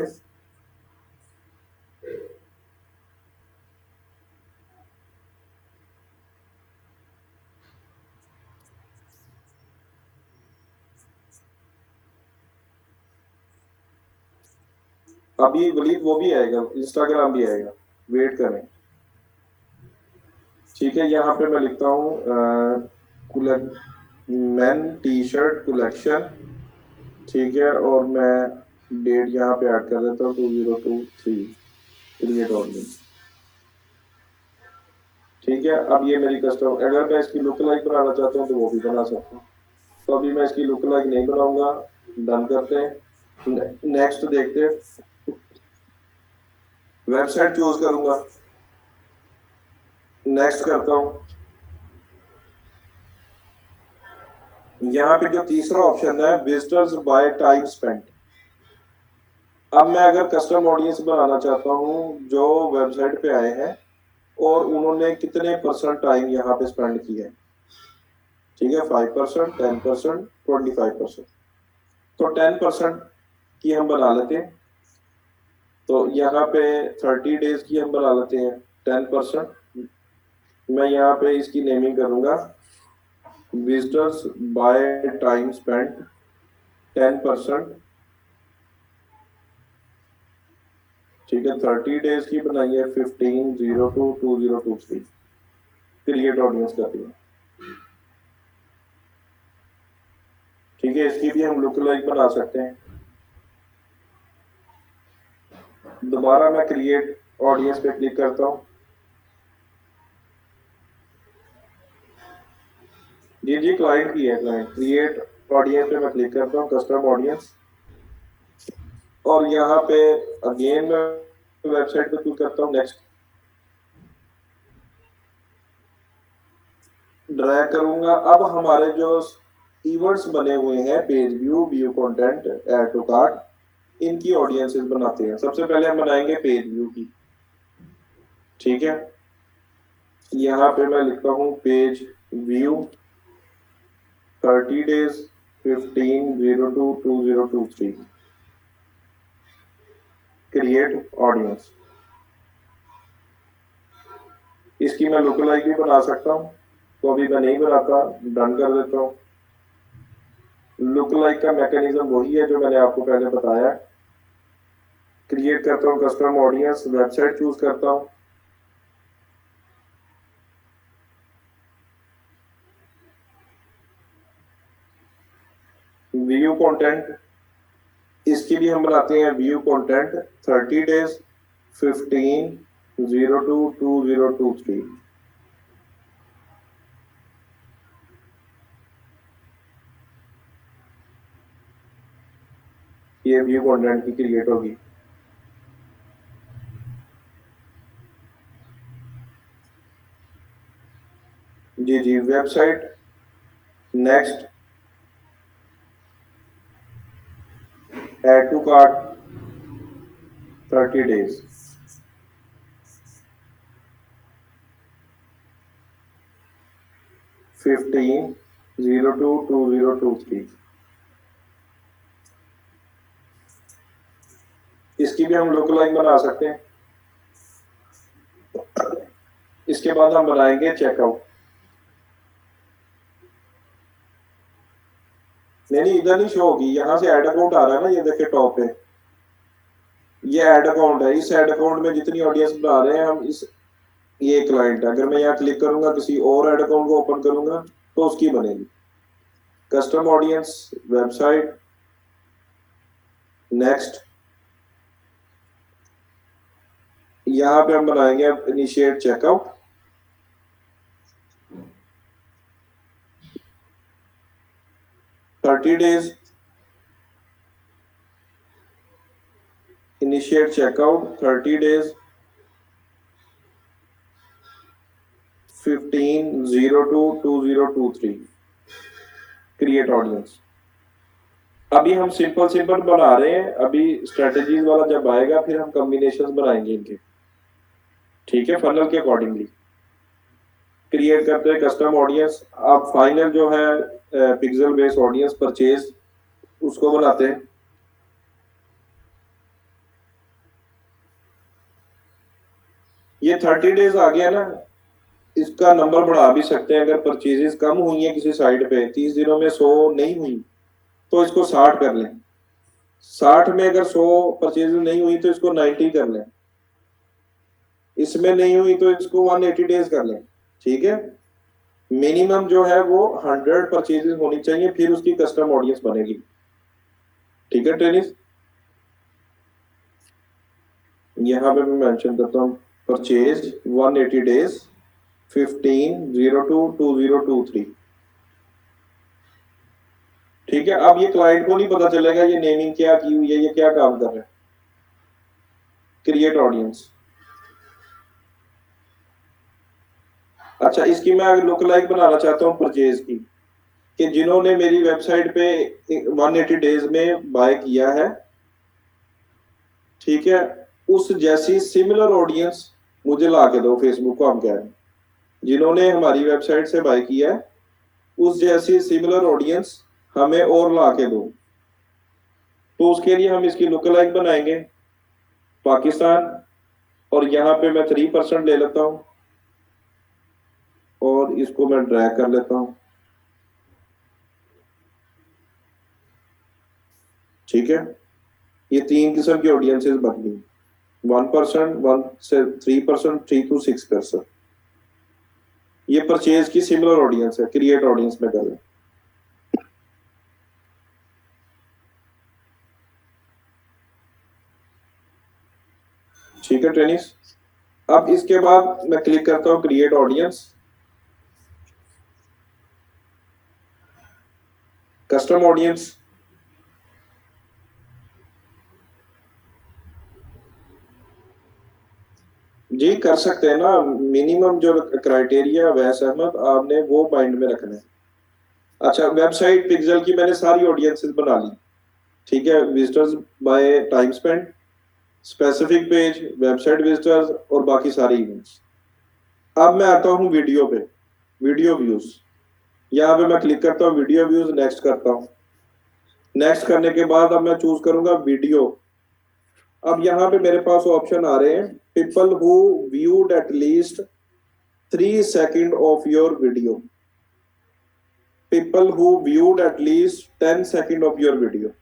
अभी वलीद वो भी आएगा, इंस्टाग्राम भी आएगा, वेट करें। ठीक है, यहाँ पे मैं लिखता हूँ मैन टी शर्ट कलेक्शन, ठीक है, और मैं डेट यहाँ पे ऐड कर देता हूँ 2023, क्रिएट ऑडियंस। ठीक है, अब ये मेरी कस्टम, अगर मैं इसकी लुक लाइक बनाना चाहता हूँ तो वो भी बना सकता हूँ। तो अभी मैं इसकी लुक लाइक नहीं बनाऊंगा, डन करते हैं, नेक्स्ट देखते हैं। वेबसाइट चूज करूंगा, नेक्स्ट करता हूँ। यहाँ पे जो तीसरा ऑप्शन है विजिटर्स बाय टाइम स्पेंट, अब मैं अगर कस्टम ऑडियंस बनाना चाहता हूँ जो वेबसाइट पे आए हैं और उन्होंने कितने परसेंट टाइम यहाँ पे स्पेंड किया है। ठीक है, 5%, 10%, 25%। तो 10% की हम बना लेते हैं, तो यहाँ पे 30 डेज की हम बना लेते हैं 10%। मैं यहाँ पे इसकी नेमिंग करूंगा विजिटर्स बाय टाइम स्पेंट 10%। ठीक है, 30 डेज की बनाई है 15/02/2023, क्रिएट ऑडियंस कर दिया। ठीक है, इसकी भी हम लुक लाइक बना सकते हैं। दोबारा मैं क्रिएट ऑडियंस पे क्लिक करता हूँ। जी जी, क्लाइंट की है, क्लाइंट क्रिएट ऑडियंस पे मैं क्लिक करता हूँ, कस्टम ऑडियंस, और यहाँ पे अगेन मैं वेबसाइट पे क्लिक करता हूँ, नेक्स्ट ड्रैग करूंगा। अब हमारे जो कीवर्ड्स बने हुए हैं page view, view content, add to cart, इनकी ऑडियंसेस बनाते हैं। सबसे पहले हम बनाएंगे पेज व्यू की। ठीक है, यहाँ पे मैं लिखता हूँ page view 30 days 15/02/2023, create audience. इसकी मैं लुक लाइक भी बना सकता हूँ, इसको अभी मैं नहीं बनाता, डन कर देता हूँ। लुक लाइक का मैकेनिज्म वही है जो मैंने आपको पहले बताया। क्रिएट करता हूँ कस्टम ऑडियंस, वेबसाइट चूज करता हूँ, व्यू कंटेंट, इसके लिए हम बनाते हैं व्यू कंटेंट 30 डेज 15/02/2023। ये व्यू कंटेंट की क्रिएट होगी। जी जी, website, next, add to cart 30 days, fifteen 02/2023। इसकी भी हम लुक लाइक बना सकते हैं। इसके बाद हम बनाएंगे चेकआउट। नहीं, इधर नहीं शो होगी, यहाँ से ऐड अकाउंट आ रहा है ना, ये देखिए टॉप पे, ये ऐड अकाउंट है। इस ऐड अकाउंट में जितनी ऑडियंस बना रहे हैं हम, इस ये क्लाइंट है। अगर मैं यहाँ क्लिक करूंगा, किसी और ऐड अकाउंट को ओपन करूंगा तो उसकी बनेगी। कस्टम ऑडियंस, वेबसाइट, नेक्स्ट, यहाँ पे हम बनाएंगे initiate checkout. Thirty days, initiate checkout 30 days 15/02/2023। Create audience. अभी हम सिंपल सिंपल बना रहे हैं, अभी स्ट्रेटेजीज वाला जब आएगा फिर हम कॉम्बिनेशंस बनाएंगे इनके, ठीक है, फनल के अकॉर्डिंगली। क्रिएट करते हैं कस्टम ऑडियंस। अब फाइनल जो है पिक्सल बेस्ड ऑडियंस परचेज, उसको बनाते हैं। ये 30 डेज आ गया ना, इसका नंबर बढ़ा भी सकते हैं। अगर परचेजेस कम हुई है किसी साइट पे, 30 दिनों में 100 नहीं हुई तो इसको 60 कर लें। 60 में अगर 100 परचेज नहीं हुई तो इसको 90 कर लें। इसमें नहीं हुई तो इसको 180 डेज कर लें, ठीक है। मिनिमम जो है वो 100 परचेजेस होनी चाहिए, फिर उसकी कस्टम ऑडियंस बनेगी, ठीक है ट्रेनिस। यहाँ पे मैं मेंशन करता हूँ परचेज 180 डेज 15/02/2023, ठीक है। अब ये क्लाइंट को नहीं पता चलेगा ये नेमिंग क्या की हुई है, ये क्या काम कर रहे हैं। Create audience. अच्छा, इसकी मैं अगर लुक लाइक बनाना चाहता हूँ परचेज की, कि जिन्होंने मेरी वेबसाइट पे 180 डेज में बाय किया है, ठीक है, उस जैसी सिमिलर ऑडियंस मुझे ला के दो। फेसबुक को हम कह रहे हैं जिन्होंने हमारी वेबसाइट से बाय किया है, उस जैसी सिमिलर ऑडियंस हमें और ला के दो। तो उसके लिए हम इसकी लुक लाइक बनाएंगे पाकिस्तान, और यहाँ पे मैं 3% ले लेता हूँ और इसको मैं ड्रैग कर लेता हूँ, ठीक है। ये 3 किस्म की ऑडियंसेस बन गई, 1%, 1 से 3%, 3 to 6%। ये परचेज की सिमिलर ऑडियंस है, क्रिएट ऑडियंस में कर लें, ठीक है ट्रेनिस। अब इसके बाद मैं क्लिक करता हूँ क्रिएट ऑडियंस, कस्टम ऑडियंस, जी कर सकते हैं ना। मिनिमम जो क्राइटेरिया वैसा अहमद आपने वो माइंड में रखना है। अच्छा, वेबसाइट पिक्सल की मैंने सारी ऑडियंसेस बना ली, ठीक है। Visitors by time spend, specific page, website visitors और बाकी सारे इवेंट्स। अब मैं आता हूँ वीडियो पे, वीडियो व्यूज। यहाँ पे मैं क्लिक करता हूँ वीडियो व्यूज, नेक्स्ट करता हूँ। नेक्स्ट करने के बाद अब मैं चूज करूंगा वीडियो। अब यहाँ पे मेरे पास ऑप्शन आ रहे हैं, people who viewed at least 3 second of your video. people who viewed at least 10 seconds of your video,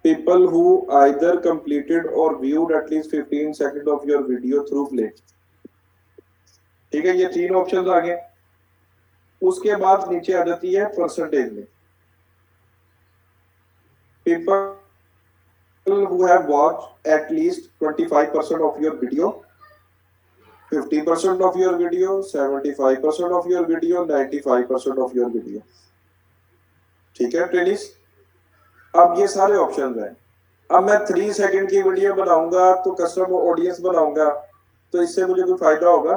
people who either completed or viewed at least 15 seconds of your video through play। ठीक है, ये तीन ऑप्शंस आ गए। उसके बाद नीचे आ जाती है परसेंटेज में, people who have watched at least 25% of your video, 50% of your video, 75% of your video, 95% of your video। ठीक है ट्रेनिस, अब ये सारे ऑप्शंस हैं। अब मैं 3 सेकंड की वीडियो बनाऊंगा तो कस्टम ऑडियंस बनाऊंगा, तो इससे मुझे कोई फायदा होगा?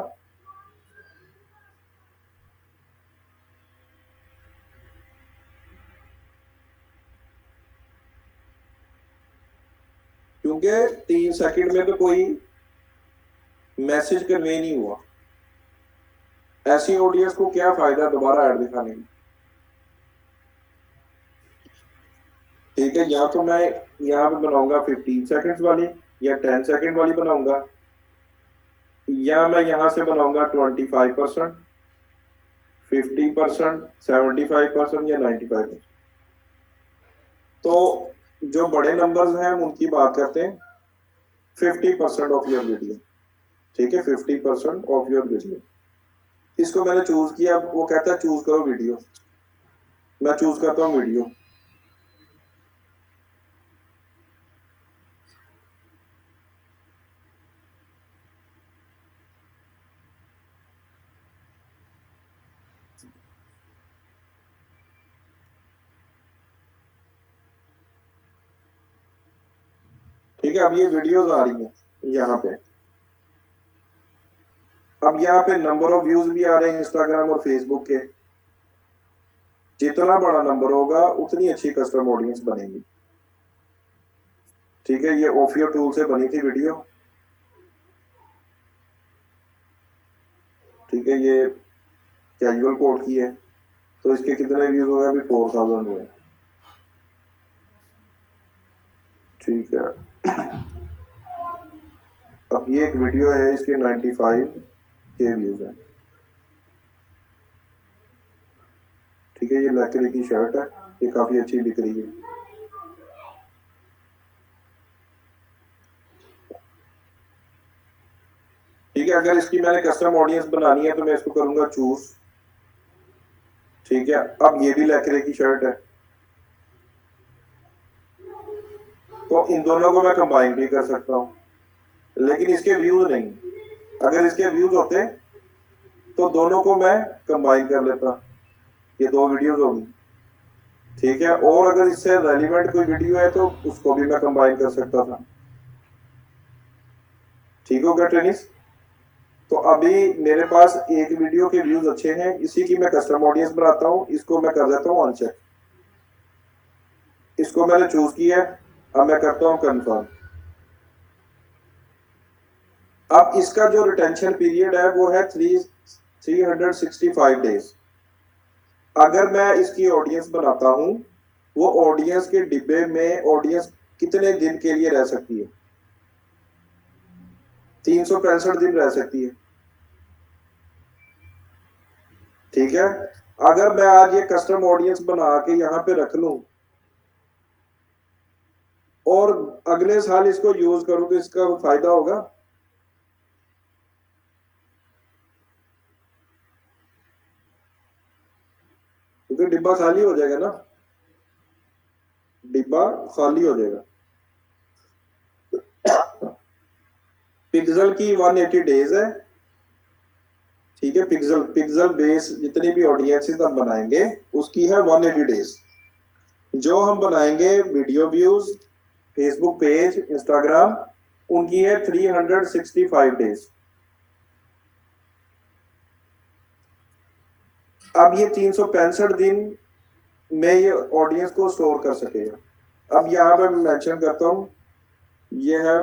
क्योंकि 3 सेकंड में तो कोई मैसेज कन्वे नहीं हुआ, ऐसी ऑडियंस को क्या फायदा दोबारा ऐड दिखाने में? ठीक है, या तो मैं यहाँ पे बनाऊंगा 15 सेकंड्स वाली या 10 सेकंड वाली बनाऊंगा, या मैं यहां से बनाऊंगा 25%, 50%, 75% या 95%। तो जो बड़े नंबर्स हैं उनकी बात करते हैं, 50% ऑफ योर वीडियो। ठीक है, 50% ऑफ योर वीडियो। इसको मैंने चूज किया, वो कहता है चूज करो वीडियो, मैं चूज करता हूँ वीडियो। ठीक है, अब ये वीडियोस आ रही हैं यहाँ पे। अब यहाँ पे नंबर ऑफ व्यूज भी आ रहे हैं इंस्टाग्राम और फेसबुक के। जितना बड़ा नंबर होगा उतनी अच्छी कस्टम ऑडियंस बनेगी। ठीक है, ये ऑफियो टूल से बनी थी वीडियो। ठीक है, ये कैजुअल कोड की है, तो इसके कितने व्यूज हुए? अभी 4000 हुए। ठीक है, अब ये एक वीडियो है, इसके 95 के व्यूज हैं। ठीक है, ये लकड़ी की शर्ट है, ये काफी अच्छी दिख रही है। ठीक है, अगर इसकी मैंने कस्टम ऑडियंस बनानी है तो मैं इसको करूंगा चूज। ठीक है, अब ये भी लकड़ी की शर्ट है, तो इन दोनों को मैं कंबाइन भी कर सकता हूँ, लेकिन इसके व्यूज नहीं। अगर इसके व्यूज होते तो दोनों को मैं कंबाइन कर लेता, ये दो वीडियोस होगी। ठीक है, और अगर इससे रेलिवेंट कोई वीडियो है तो उसको भी मैं कंबाइन कर सकता था। ठीक हो गया ट्रेनिस? तो अभी मेरे पास एक वीडियो के व्यूज अच्छे हैं, इसी की मैं कस्टम ऑडियंस बनाता हूँ, इसको मैं कर देता हूँ अनचेक। इसको मैंने चूज किया, अब मैं करता हूँ कंफर्म। अब इसका जो रिटेंशन पीरियड है वो है 365 डेज। अगर मैं इसकी ऑडियंस बनाता हूं, वो ऑडियंस के डिब्बे में ऑडियंस कितने दिन के लिए रह सकती है? 365 दिन रह सकती है। ठीक है, अगर मैं आज ये कस्टम ऑडियंस बना के यहां पे रख लूं और अगले साल इसको यूज करूं तो इसका फायदा होगा? क्योंकि डिब्बा खाली हो जाएगा ना, डिब्बा खाली हो जाएगा। पिक्सल की 180 डेज है। ठीक है, पिक्सल बेस जितनी भी ऑडियंसेस हम बनाएंगे उसकी है 180 डेज। जो हम बनाएंगे video views, Facebook page, Instagram, उनकी है 365 डेज। अब ये 365 दिन में ये ऑडियंस को स्टोर कर सकेगा। अब यहाँ पे मैं मेंशन करता हूँ, ये है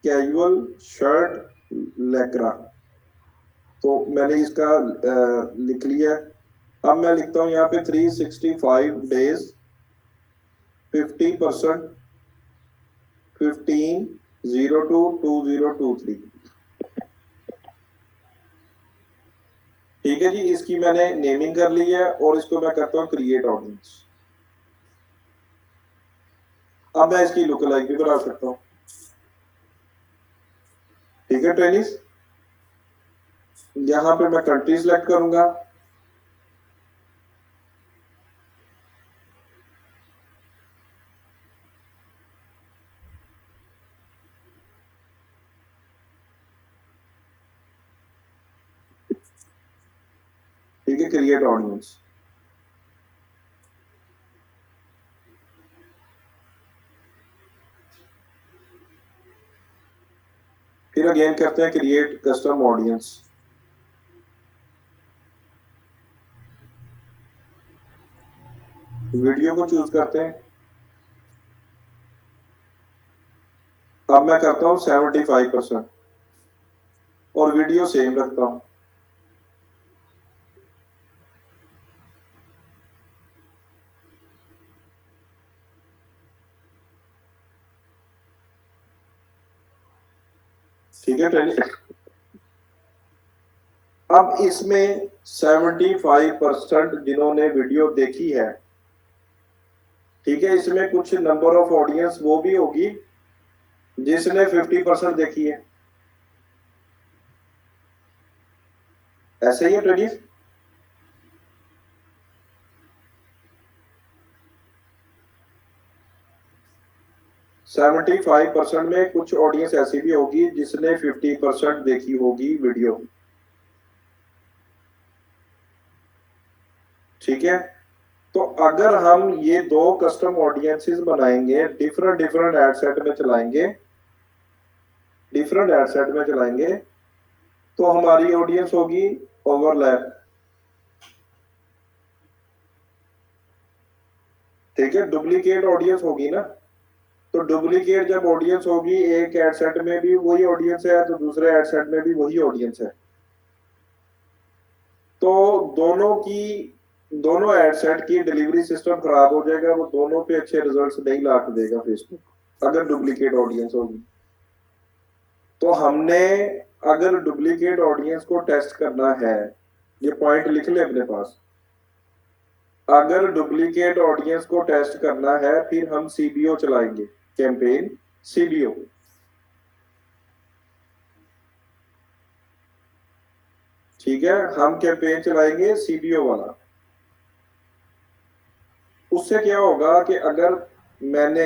कैजुअल शर्ट लेकरा, तो मैंने इसका लिख लिया। अब मैं लिखता हूँ यहाँ पे 365 डेज, 50%, 15/02/2023। ठीक है जी, इसकी मैंने नेमिंग कर ली है और इसको मैं करता हूँ क्रिएट ऑडियंस। अब मैं इसकी लुक लाइक भी बना सकता हूँ। ठीक है ट्रेनिस, यहाँ पे मैं कंट्री सिलेक्ट करूंगा। ठीक है, क्रिएट ऑडियंस। फिर अगेन करते हैं क्रिएट कस्टम ऑडियंस। वीडियो को चूज करते हैं। अब मैं करता हूँ 75% और वीडियो सेम रखता हूँ। ठीक है ट्रेनिंग। अब इसमें 75% जिन्होंने वीडियो देखी है, ठीक है, इसमें कुछ नंबर ऑफ ऑडियंस वो भी होगी जिसने 50% देखी है। ऐसे ही है ट्रेनिंग। 75% में कुछ ऑडियंस ऐसी भी होगी जिसने 50% देखी होगी वीडियो। ठीक है, तो अगर हम ये दो कस्टम ऑडियंसेस बनाएंगे, डिफरेंट डिफरेंट एड सेट में चलाएंगे, डिफरेंट एड सेट में चलाएंगे, तो हमारी ऑडियंस होगी ओवरलैप। ठीक है, डुप्लीकेट ऑडियंस होगी ना। तो डुप्लीकेट जब ऑडियंस होगी, एक एड सेट में भी वही ऑडियंस है तो दूसरे एड सेट में भी वही ऑडियंस है, तो दोनों एड सेट की डिलीवरी सिस्टम खराब हो जाएगा, वो दोनों पे अच्छे रिजल्ट्स नहीं ला के देगा फेसबुक अगर डुप्लीकेट ऑडियंस होगी। तो हमने अगर डुप्लीकेट ऑडियंस को टेस्ट करना है, ये पॉइंट लिख ले अपने पास, अगर डुप्लीकेट ऑडियंस को टेस्ट करना है फिर हम सीबीओ चलाएंगे, कैंपेन सीबीओ। ठीक है, हम कैंपेन चलाएंगे सीबीओ वाला। उससे क्या होगा कि अगर मैंने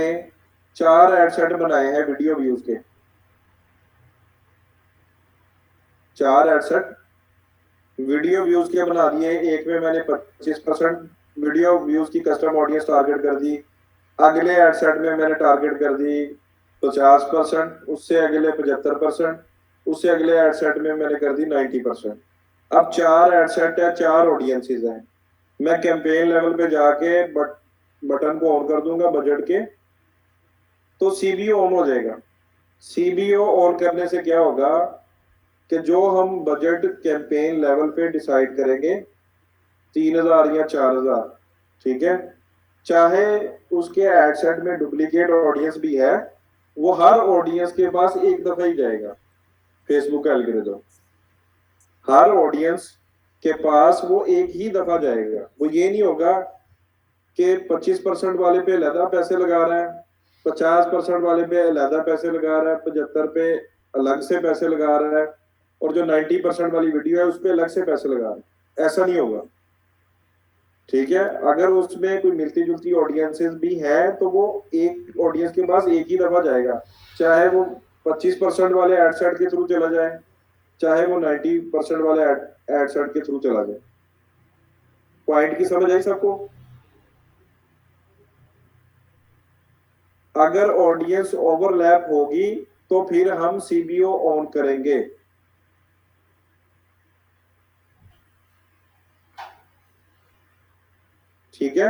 4 एड सेट बनाए हैं वीडियो व्यूज के, 4 एड सेट वीडियो व्यूज के बना दिए, एक में मैंने 25% वीडियो व्यूज की कस्टम ऑडियंस टारगेट कर दी, अगले एड सेट में मैंने टारगेट कर दी 50%, उससे अगले 75%, उससे अगले एड सेट में मैंने कर दी 90%। अब 4 एड सेट है, 4 ऑडियंसेस हैं। मैं कैंपेन लेवल पे जाके बटन को ऑन कर दूंगा बजट के, तो सीबीओ ऑन हो जाएगा। सीबीओ ऑन करने से क्या होगा कि जो हम बजट कैंपेन लेवल पे डिसाइड करेंगे, 3,000 या 4,000, ठीक है, चाहे उसके एड सेट में डुप्लीकेट ऑडियंस भी है, वो हर ऑडियंस के पास एक दफा ही जाएगा। फेसबुक का एल्गोरिथम हर ऑडियंस के पास वो एक ही दफा जाएगा। वो ये नहीं होगा कि 25% वाले पे अलहदा पैसे लगा रहा है, 50% वाले पे अलहदा पैसे लगा रहा है, 75 पे अलग से पैसे लगा रहा है, और जो 90% वाली वीडियो है उस पर अलग से पैसे लगा रहा है। ऐसा नहीं होगा। ठीक है, अगर उसमें कोई मिलती जुलती ऑडियंसेस भी है तो वो एक ऑडियंस के पास एक ही दफा जाएगा, चाहे वो 25% वाले एड सेट के थ्रू चला जाए, चाहे वो 90% वाले एड सेट के थ्रू चला जाए। पॉइंट की समझ आई सबको? अगर ऑडियंस ओवरलैप होगी तो फिर हम सीबीओ ऑन करेंगे। ठीक है,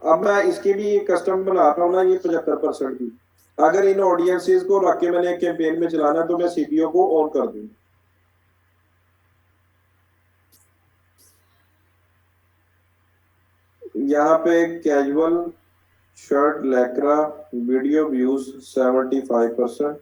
अब मैं इसके भी कस्टम बनाता हूँ ना, ये 75% की। अगर इन ऑडियंसेस को रख के मैंने कैंपेन में चलाना तो मैं सीबीओ को ऑन कर दूंगा। यहाँ पे कैजुअल शर्ट लैक्रा वीडियो व्यूज 75%।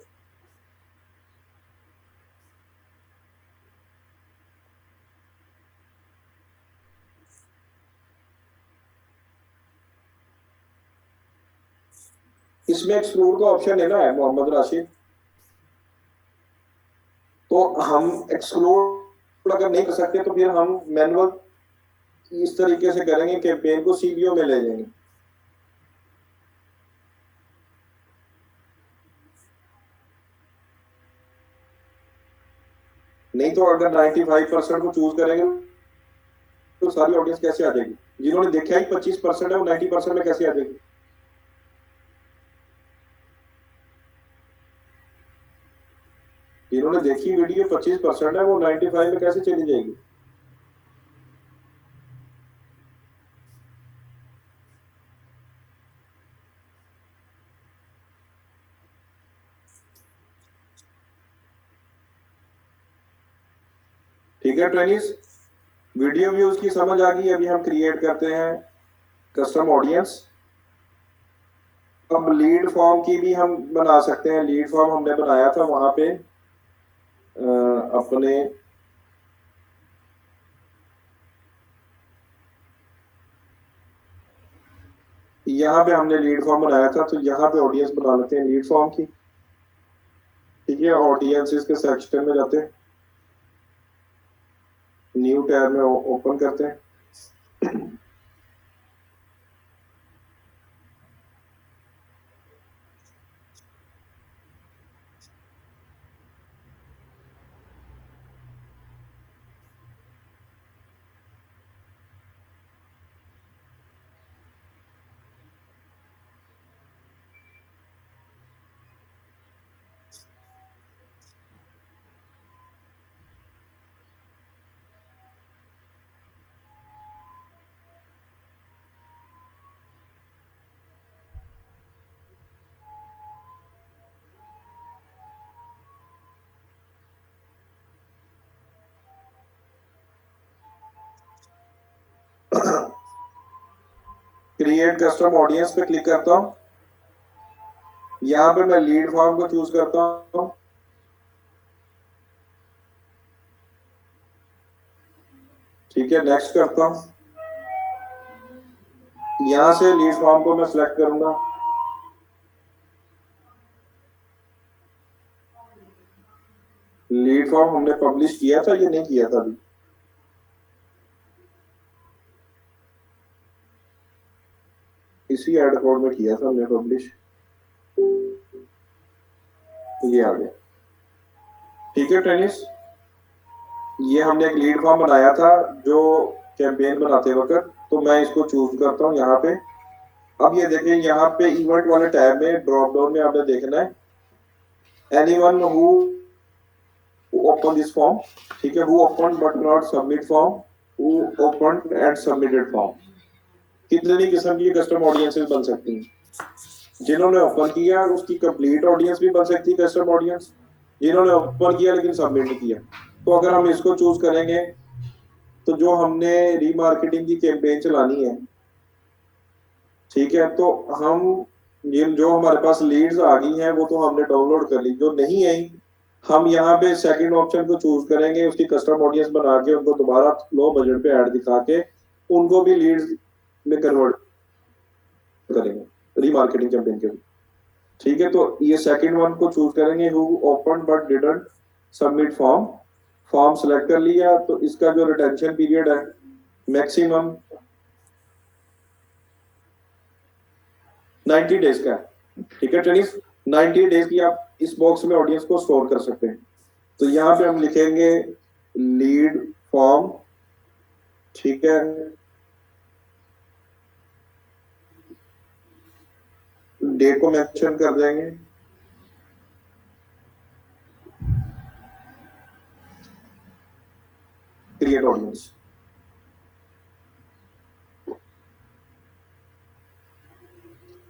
इसमें एक्सक्लूड का ऑप्शन है ना, है मोहम्मद राशिद। तो हम एक्सक्लूड अगर नहीं कर सकते तो फिर हम मैनुअल इस तरीके से करेंगे, कैंपेन को सीबीओ में ले जाएंगे। नहीं तो अगर 95% को चूज करेंगे तो सारी ऑडियंस कैसे आ जाएगी? जिन्होंने देखा ही 25% है वो 90% में कैसे आ जाएगी? जिन्होंने देखी वीडियो 25% है वो 95 में कैसे चली जाएगी? ठीक है ट्रेनिस, वीडियो व्यूज की समझ आ गई। अभी हम क्रिएट करते हैं कस्टम ऑडियंस। अब लीड फॉर्म की भी हम बना सकते हैं। लीड फॉर्म हमने बनाया था वहां पे अपने यहाँ पे हमने लीड फॉर्म बनाया था, तो यहाँ पे ऑडियंस बना लेते हैं लीड फॉर्म की। ठीक है, ऑडियंस के सेक्शन में जाते हैं, न्यू टैब में ओपन करते हैं। क्रिएट कस्टम ऑडियंस पे क्लिक करता हूँ। यहाँ पे मैं लीड फॉर्म को चूज करता हूँ। ठीक है, नेक्स्ट करता हूँ। यहाँ से लीड फॉर्म को मैं सिलेक्ट करूंगा। लीड फॉर्म हमने पब्लिश किया था, ये नहीं किया था अभी। इसी एड कोड में किया था हमने पब्लिश, ये आ गया। ठीक है टेनिस, ये हमने एक लीड फॉर्म बनाया था जो कैंपेन बनाते वक्त। तो मैं इसको चूज करता हूँ यहाँ पे। अब ये देखिए, यहाँ पे इवेंट वाले टैब में ड्रॉप डाउन में आपने देखना है anyone who open this form. ठीक है, who open but not submit form, who open and submitted form. कितनी किस्म की कस्टम ऑडियंसेस बन सकती हैं? जिन्होंने ओपन किया उसकी कंप्लीट ऑडियंस भी बन सकती है कस्टम ऑडियंस, जिन्होंने ओपन किया लेकिन सबमिट नहीं किया। तो अगर हम इसको चूज करेंगे तो जो हमने रीमार्केटिंग की कैंपेन चलानी है, ठीक है, तो हम जिन जो हमारे पास लीड्स आ गई हैं वो तो हमने डाउनलोड कर ली, जो नहीं आई हम यहाँ पे सेकंड ऑप्शन को चूज करेंगे, उसकी कस्टम ऑडियंस बना के उनको दोबारा लो बजट पे ऐड दिखा के उनको भी लीड्स में कन्वर्ट करेंगे रीमार्केटिंग कैंपेन के लिए। ठीक है, तो ये सेकंड वन को चूज करेंगे, who open but didn't submit form. Form select कर लिया तो इसका जो रिटेंशन पीरियड है मैक्सिमम 90 डेज का है। ठीक है टेनिस, 90 डेज की आप इस बॉक्स में ऑडियंस को स्टोर कर सकते हैं। तो यहाँ पे हम लिखेंगे लीड फॉर्म। ठीक है, डेट को मेंशन कर देंगे। क्रिएट ऑडियंस,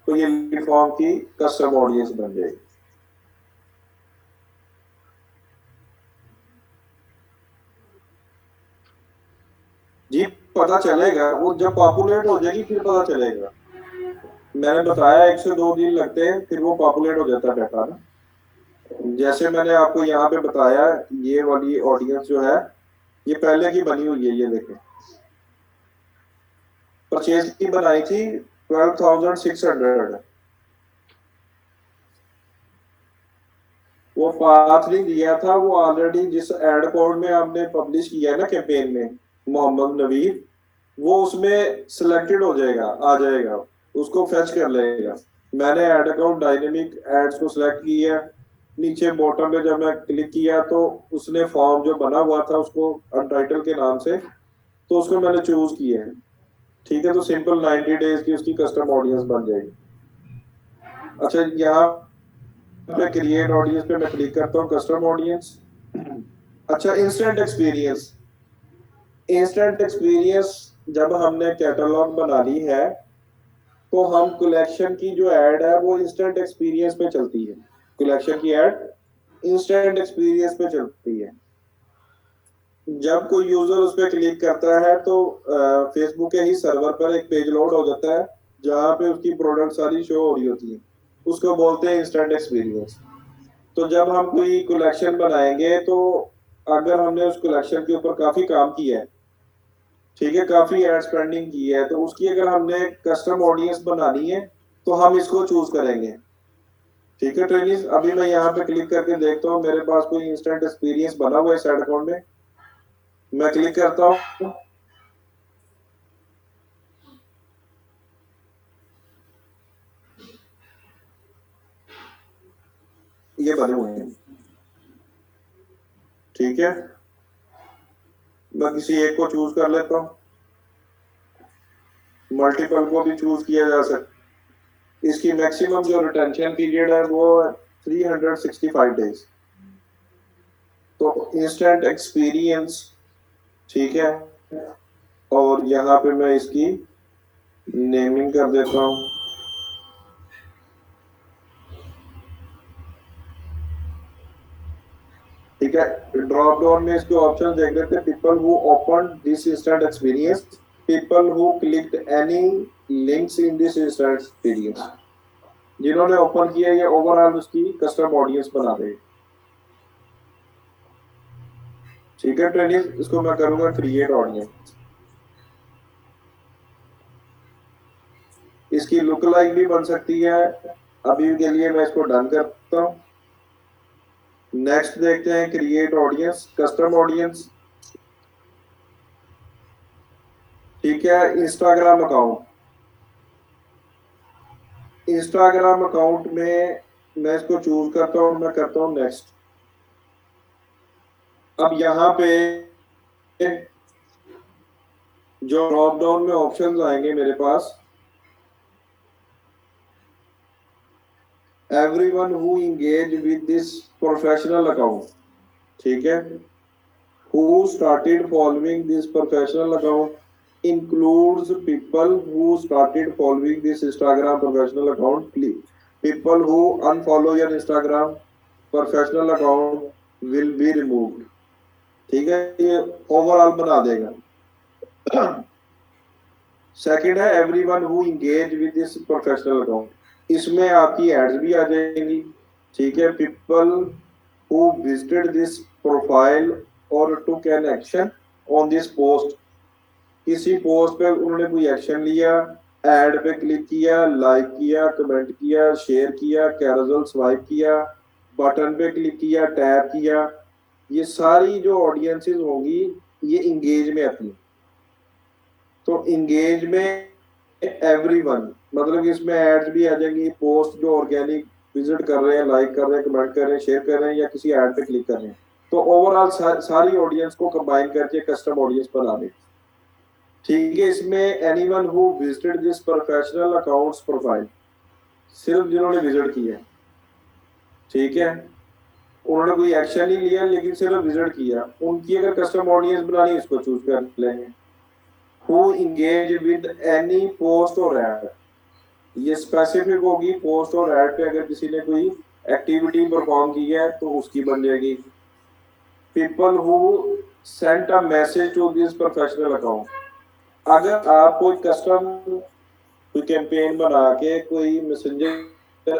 तो ये लीड फॉर्म की कस्टम ऑडियंस बन जाएगी। जी, पता चलेगा वो जब पॉपुलेट हो जाएगी फिर पता चलेगा। मैंने बताया 1 से 2 दिन लगते हैं, फिर वो पॉपुलेट हो जाता है डाटा ना। जैसे मैंने आपको यहाँ पे बताया, ये वाली ऑडियंस जो है ये पहले की बनी हुई है। ये देखें, परचेज की बनाई थी 12,600। वो पाथ नहीं दिया था, वो ऑलरेडी जिस एड कोड में आपने पब्लिश किया है ना कैंपेन में, मोहम्मद नवीद, वो उसमें सिलेक्टेड हो जाएगा, आ जाएगा, उसको फेच कर लेगा। मैंने ऐड अकाउंट डायनेमिक एड्स को सिलेक्ट किया, नीचे बॉटम पे जब मैं क्लिक किया तो उसने फॉर्म जो बना हुआ था उसको अनटाइटल के नाम से, तो उसको मैंने चूज किया है। ठीक है, तो सिंपल 90 डेज की उसकी कस्टम ऑडियंस बन जाएगी। अच्छा, यहाँ पे क्रिएट ऑडियंस पे मैं क्लिक करता हूँ, कस्टम ऑडियंस। अच्छा, इंस्टेंट एक्सपीरियंस। इंस्टेंट एक्सपीरियंस जब हमने कैटलॉग बना ली है तो हम कलेक्शन की जो ऐड है वो इंस्टेंट एक्सपीरियंस पे चलती है। कलेक्शन की ऐड इंस्टेंट एक्सपीरियंस पे चलती है। जब कोई यूजर उस पर क्लिक करता है तो फेसबुक के ही सर्वर पर एक पेज लोड हो जाता है जहाँ पे उसकी प्रोडक्ट सारी शो हो रही होती है। उसको बोलते हैं इंस्टेंट एक्सपीरियंस। तो जब हम कोई कलेक्शन बनाएंगे तो अगर हमने उस कलेक्शन के ऊपर काफी काम किया है, ठीक है, काफी एड स्पेंडिंग की है, तो उसकी अगर हमने कस्टम ऑडियंस बनानी है तो हम इसको चूज करेंगे। ठीक है ट्रेनिस, अभी मैं यहाँ पे क्लिक करके देखता हूँ मेरे पास कोई इंस्टेंट एक्सपीरियंस बना हुआ है इस एड अकाउंट में। मैं क्लिक करता हूँ, ये बने हुए हैं। ठीक है, मैं किसी एक को चूज कर लेता हूँ, मल्टीपल को भी चूज किया जा सकता। इसकी मैक्सिमम जो रिटेंशन पीरियड है वो 365 डेज। तो इंस्टेंट एक्सपीरियंस, ठीक है, और यहाँ पे मैं इसकी नेमिंग कर देता हूँ। ठीक है, ड्रॉप डाउन में इसके ऑप्शन देख लेते हैं। People who open this instant experience, people who clicked any links in this instant experience. जिन्होंने ओपन किया ये ओवरऑल उसकी कस्टम ऑडियंस बना देगा। ठीक है ट्रेनिंग, इसको मैं करूंगा क्रिएट ऑडियंस। इसकी लुक लाइक भी बन सकती है, अभी के लिए मैं इसको डन करता हूँ। नेक्स्ट देखते हैं, क्रिएट ऑडियंस, कस्टम ऑडियंस। ठीक है, इंस्टाग्राम अकाउंट। इंस्टाग्राम अकाउंट में मैं इसको चूज करता हूँ, मैं करता हूँ नेक्स्ट। अब यहाँ पे जो ड्रॉप डाउन में ऑप्शंस आएंगे मेरे पास, everyone who engage with this professional account, ठीक है, who started following this professional account includes people who started following this Instagram professional account. People who unfollow your Instagram professional account will be removed. ठीक है, ये ओवरऑल बना देगा। सेकंड है everyone who engage with this professional account, इसमें आपकी एड्स भी आ जाएंगी। ठीक है, people who visited this profile और took an action on this post, किसी पोस्ट पे उन्होंने कोई एक्शन लिया, एड पे क्लिक किया, लाइक किया, कमेंट किया, शेयर किया, कैरोसेल स्वाइप किया, बटन पे क्लिक किया, टैप किया, ये सारी जो ऑडियंसेस होंगी ये इंगेज में आती है। तो इंगेज में एवरीवन मतलब इसमें एड्स भी आ जाएंगी, पोस्ट जो ऑर्गेनिक विजिट कर रहे हैं, लाइक कर रहे हैं, कमेंट कर रहे हैं, शेयर कर रहे हैं या किसी एड पे क्लिक कर रहे हैं, तो ओवरऑल सारी ऑडियंस को कंबाइन करके कस्टम ऑडियंस बना दें। ठीक है, इसमें anyone who visited this professional accounts profile, सिर्फ जिन्होंने विजिट किया, ठीक है, उन्होंने कोई एक्शन नहीं लिया लेकिन सिर्फ विजिट किया, उनकी अगर कस्टम ऑडियंस बनानी इसको चूज कर लेंगे। Who engage with any post और एड, ये स्पेसिफिक होगी, पोस्ट और एड पे अगर किसी ने कोई एक्टिविटी परफॉर्म की है तो उसकी बन जाएगी। People who sent a message to this professional account, अगर आप कोई कस्टम कोई कैंपेन बना के कोई मैसेंजर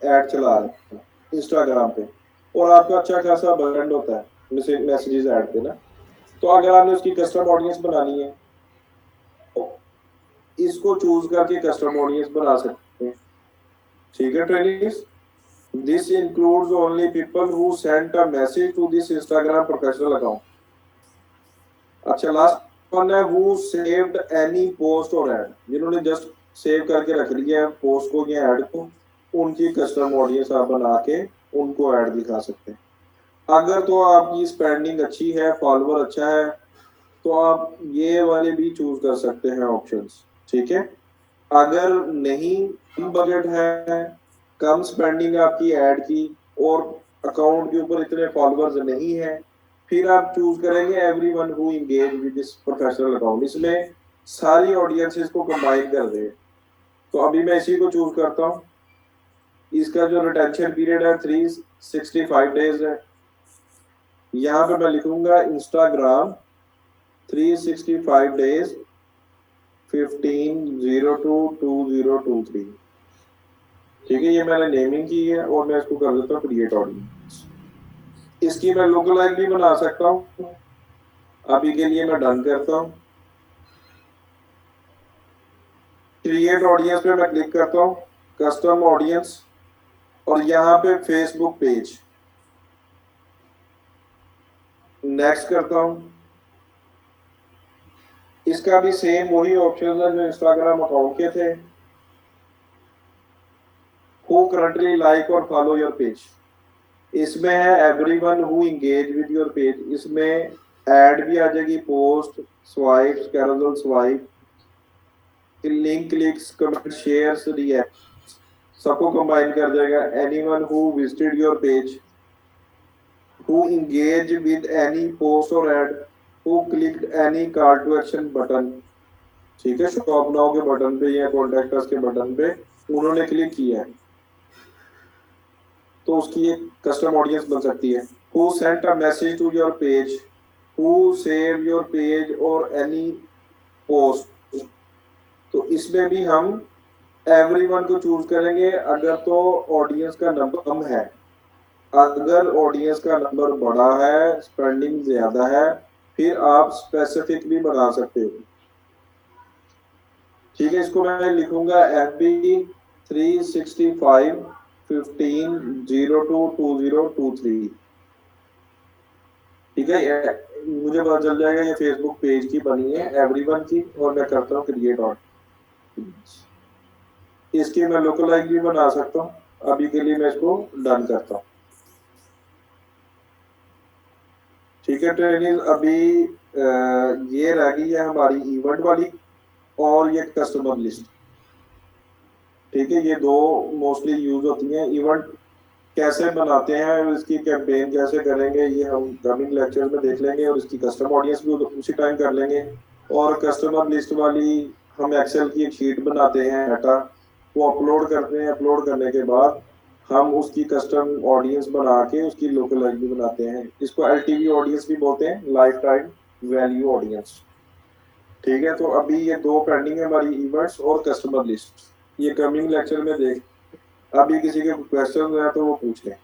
ऐड चला रहे हैं इंस्टाग्राम पे और आपका अच्छा खासा ब्रांड होता है मैसेजेस ऐड पे ना, तो अगर आपने उसकी कस्टम ऑडियंस बनानी है तो इसको चूज करके कस्टम ऑडियंस बना सकते हैं। ठीक है trainings, This includes only people who sent a message to this Instagram professional account. अच्छा, लास्ट वन है who saved any post or ad, जिन्होंने जस्ट सेव करके रख लिया है पोस्ट को या ऐड को, उनकी कस्टम ऑडियंस आप बना के उनको ऐड दिखा सकते हैं। अगर तो आपकी स्पेंडिंग अच्छी है, फॉलोवर अच्छा है, तो आप ये वाले भी चूज कर सकते हैं ऑप्शंस, ठीक है। अगर नहीं, कम बजट है, कम स्पेंडिंग आपकी ऐड की, और अकाउंट के ऊपर इतने फॉलोअर्स नहीं है, फिर आप चूज करेंगे everyone who engage with this professional account. इसमें सारी ऑडियंसेस को कंबाइन कर दे। तो अभी मैं इसी को चूज करता हूँ। इसका जो रिटेंशन पीरियड है 365 डेज है। यहाँ पे मैं लिखूंगा इंस्टाग्राम 365 डेज 15/02/2023। ठीक है, ये मैंने नेमिंग की है और मैं इसको कर देता हूँ क्रिएट ऑडियंस। इसकी मैं लोकल लाइन भी बना सकता हूँ। अभी के लिए मैं डन करता हूँ। क्रिएट ऑडियंस पे मैं क्लिक करता हूँ, कस्टम ऑडियंस, और यहाँ पे फेसबुक पेज नेक्स्ट करता हूँ। इसका भी सेम वही ऑप्शन है जो इंस्टाग्राम अकाउंट के थे। हु करंटली लाइक और फॉलो योर पेज, इसमें है everyone who engage with your page. इसमें ऐड भी आ जाएगी, post, swipes, carousel swipe, link clicks, comment, shares, react, सबको कंबाइन कर जाएगा। Anyone who visited your page, who engage with any post और ad, who clicked any call to action button, ठीक है, शॉप नाउ के बटन पे या कॉन्टेक्ट अस के बटन पे उन्होंने क्लिक किया है, तो उसकी एक कस्टम ऑडियंस बन सकती है। Who sent a message to your page, who save your page और एनी पोस्ट, तो इसमें भी हम एवरीवन को चूज करेंगे अगर तो ऑडियंस का नंबर कम है। अगर ऑडियंस का नंबर बड़ा है, स्पेंडिंग ज्यादा है, फिर आप स्पेसिफिक भी बना सकते हो। ठीक है, इसको मैं लिखूंगा FB 365 15/02/2023। ठीक है, मुझे पता चल जाएगा ये फेसबुक पेज की बनी है एवरीवन की, और मैं करता हूँ क्रिएट ऑडियंस। इसकी मैं लोकलाइज भी बना सकता हूँ। अभी के लिए मैं इसको डन करता हूँ। ठीक है ट्रेनिंग, अभी ये रह गई है हमारी इवेंट वाली और ये कस्टमर लिस्ट। ठीक है, ये दो मोस्टली यूज होती हैं। इवेंट कैसे बनाते हैं, इसकी कैंपेन कैसे करेंगे, ये हम कमिंग लेक्चर में देख लेंगे, और इसकी कस्टम ऑडियंस भी उसी टाइम कर लेंगे। और कस्टमर लिस्ट वाली हम एक्सेल की एक शीट बनाते हैं, डाटा वो अपलोड करते हैं। अपलोड करने के बाद हम उसकी कस्टम ऑडियंस बना के उसकी लोकल भी बनाते हैं। इसको LTV ऑडियंस भी बोलते हैं, लाइफ टाइम वैल्यू ऑडियंस। ठीक है, तो अभी ये दो पेंडिंग है हमारी, इवेंट्स और कस्टमर लिस्ट। ये कमिंग लेक्चर में देख, अभी किसी के क्वेश्चन है तो वो पूछ लें।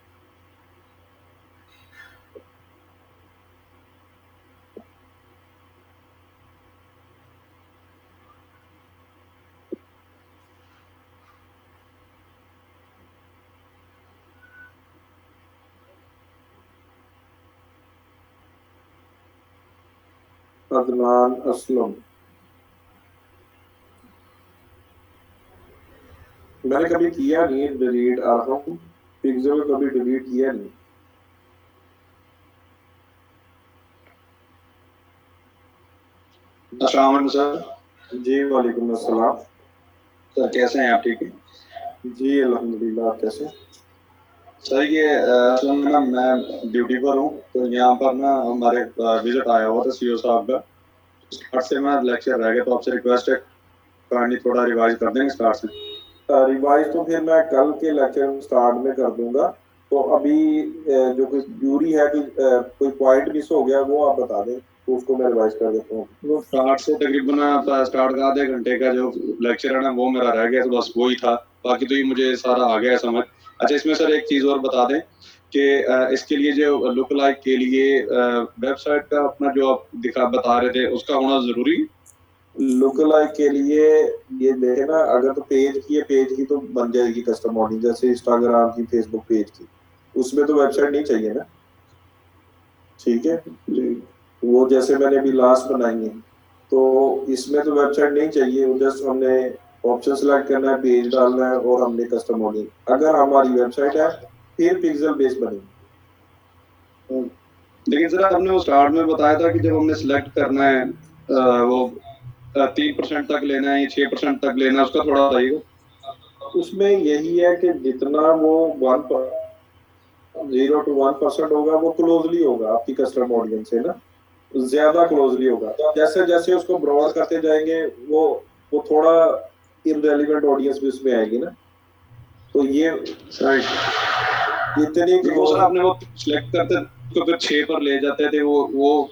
अदनान असलम, मैंने कभी किया नहीं डिलीट, आ रहा हूँ पिक्सल में, कभी डिलीट किया नहीं। अस्सलाम वालेकुम सर। जी वालेकुम अस्सलाम। सर कैसे हैं आप, ठीक है? जी अल्हम्दुलिल्लाह, आप कैसे? सर ये असल में ना मैं ड्यूटी पर हूँ, तो यहाँ पर ना हमारे विजिट आया हुआ था CEO साहब का। स्टार्ट से मैं लेक्चर रह गया, तो आपसे रिक्वेस्ट है काइंडली थोड़ा रिवाइज कर देंगे स्टार्ट से। रिवाइज तो फिर मैं कल के लेक्चर स्टार्ट में कर दूंगा। तो अभी जो कोई ड्यूरी है, कोई पॉइंट मिस हो गया वो आप बता दें, तो उसको मैं रिवाइज कर देता हूँ। वो स्टार्ट से तकरीबन स्टार्ट का आधे घंटे का जो लेक्चर है ना वो मेरा रह गया, तो बस वही था। बाकी तो ये मुझे सारा आ गया समझ। अच्छा, इसमें सर एक चीज़ और बता दें कि इसके लिए जो लुक लाइक के लिए वेबसाइट का अपना जो आप बता रहे थे उसका होना ज़रूरी। लुक लाइक के लिए ये देखे ना, अगर तो पेज की तो बन जाएगी कस्टम ऑडियंस, जैसे इंस्टाग्राम की, फेसबुक पेज की, उसमें तो वेबसाइट नहीं चाहिए ना। ठीक है जी। वो जैसे मैंने अभी लास्ट बनाई है, तो इसमें तो वेबसाइट नहीं चाहिए, वो जस्ट हमने ऑप्शन सेलेक्ट करना है, पेज डालना है, और हमने कस्टम ऑडियंस, अगर हमारी वेबसाइट है फिर पिक्सल बेस बनेगी। लेकिन सर आपने वो स्टार्ट में बताया था कि जब हमने सिलेक्ट करना है वो 3% तक लेना है या 6% तक लेना है, उसका थोड़ा बताइएगा। उसमें यही है कि जितना वो 0 to 1% होगा, वो क्लोजली होगा आपकी कस्टम ऑडियंस से ना, ज्यादा क्लोजली होगा। जैसे जैसे उसको ब्रॉड करते जाएंगे, वो थोड़ा इररेलेवेंट ऑडियंस भी उसमें आएगी ना। तो ये इतनी वो सर क्लोज, आपने वो सिलेक्ट करते तो फिर 6 पर ले जाते थे वो।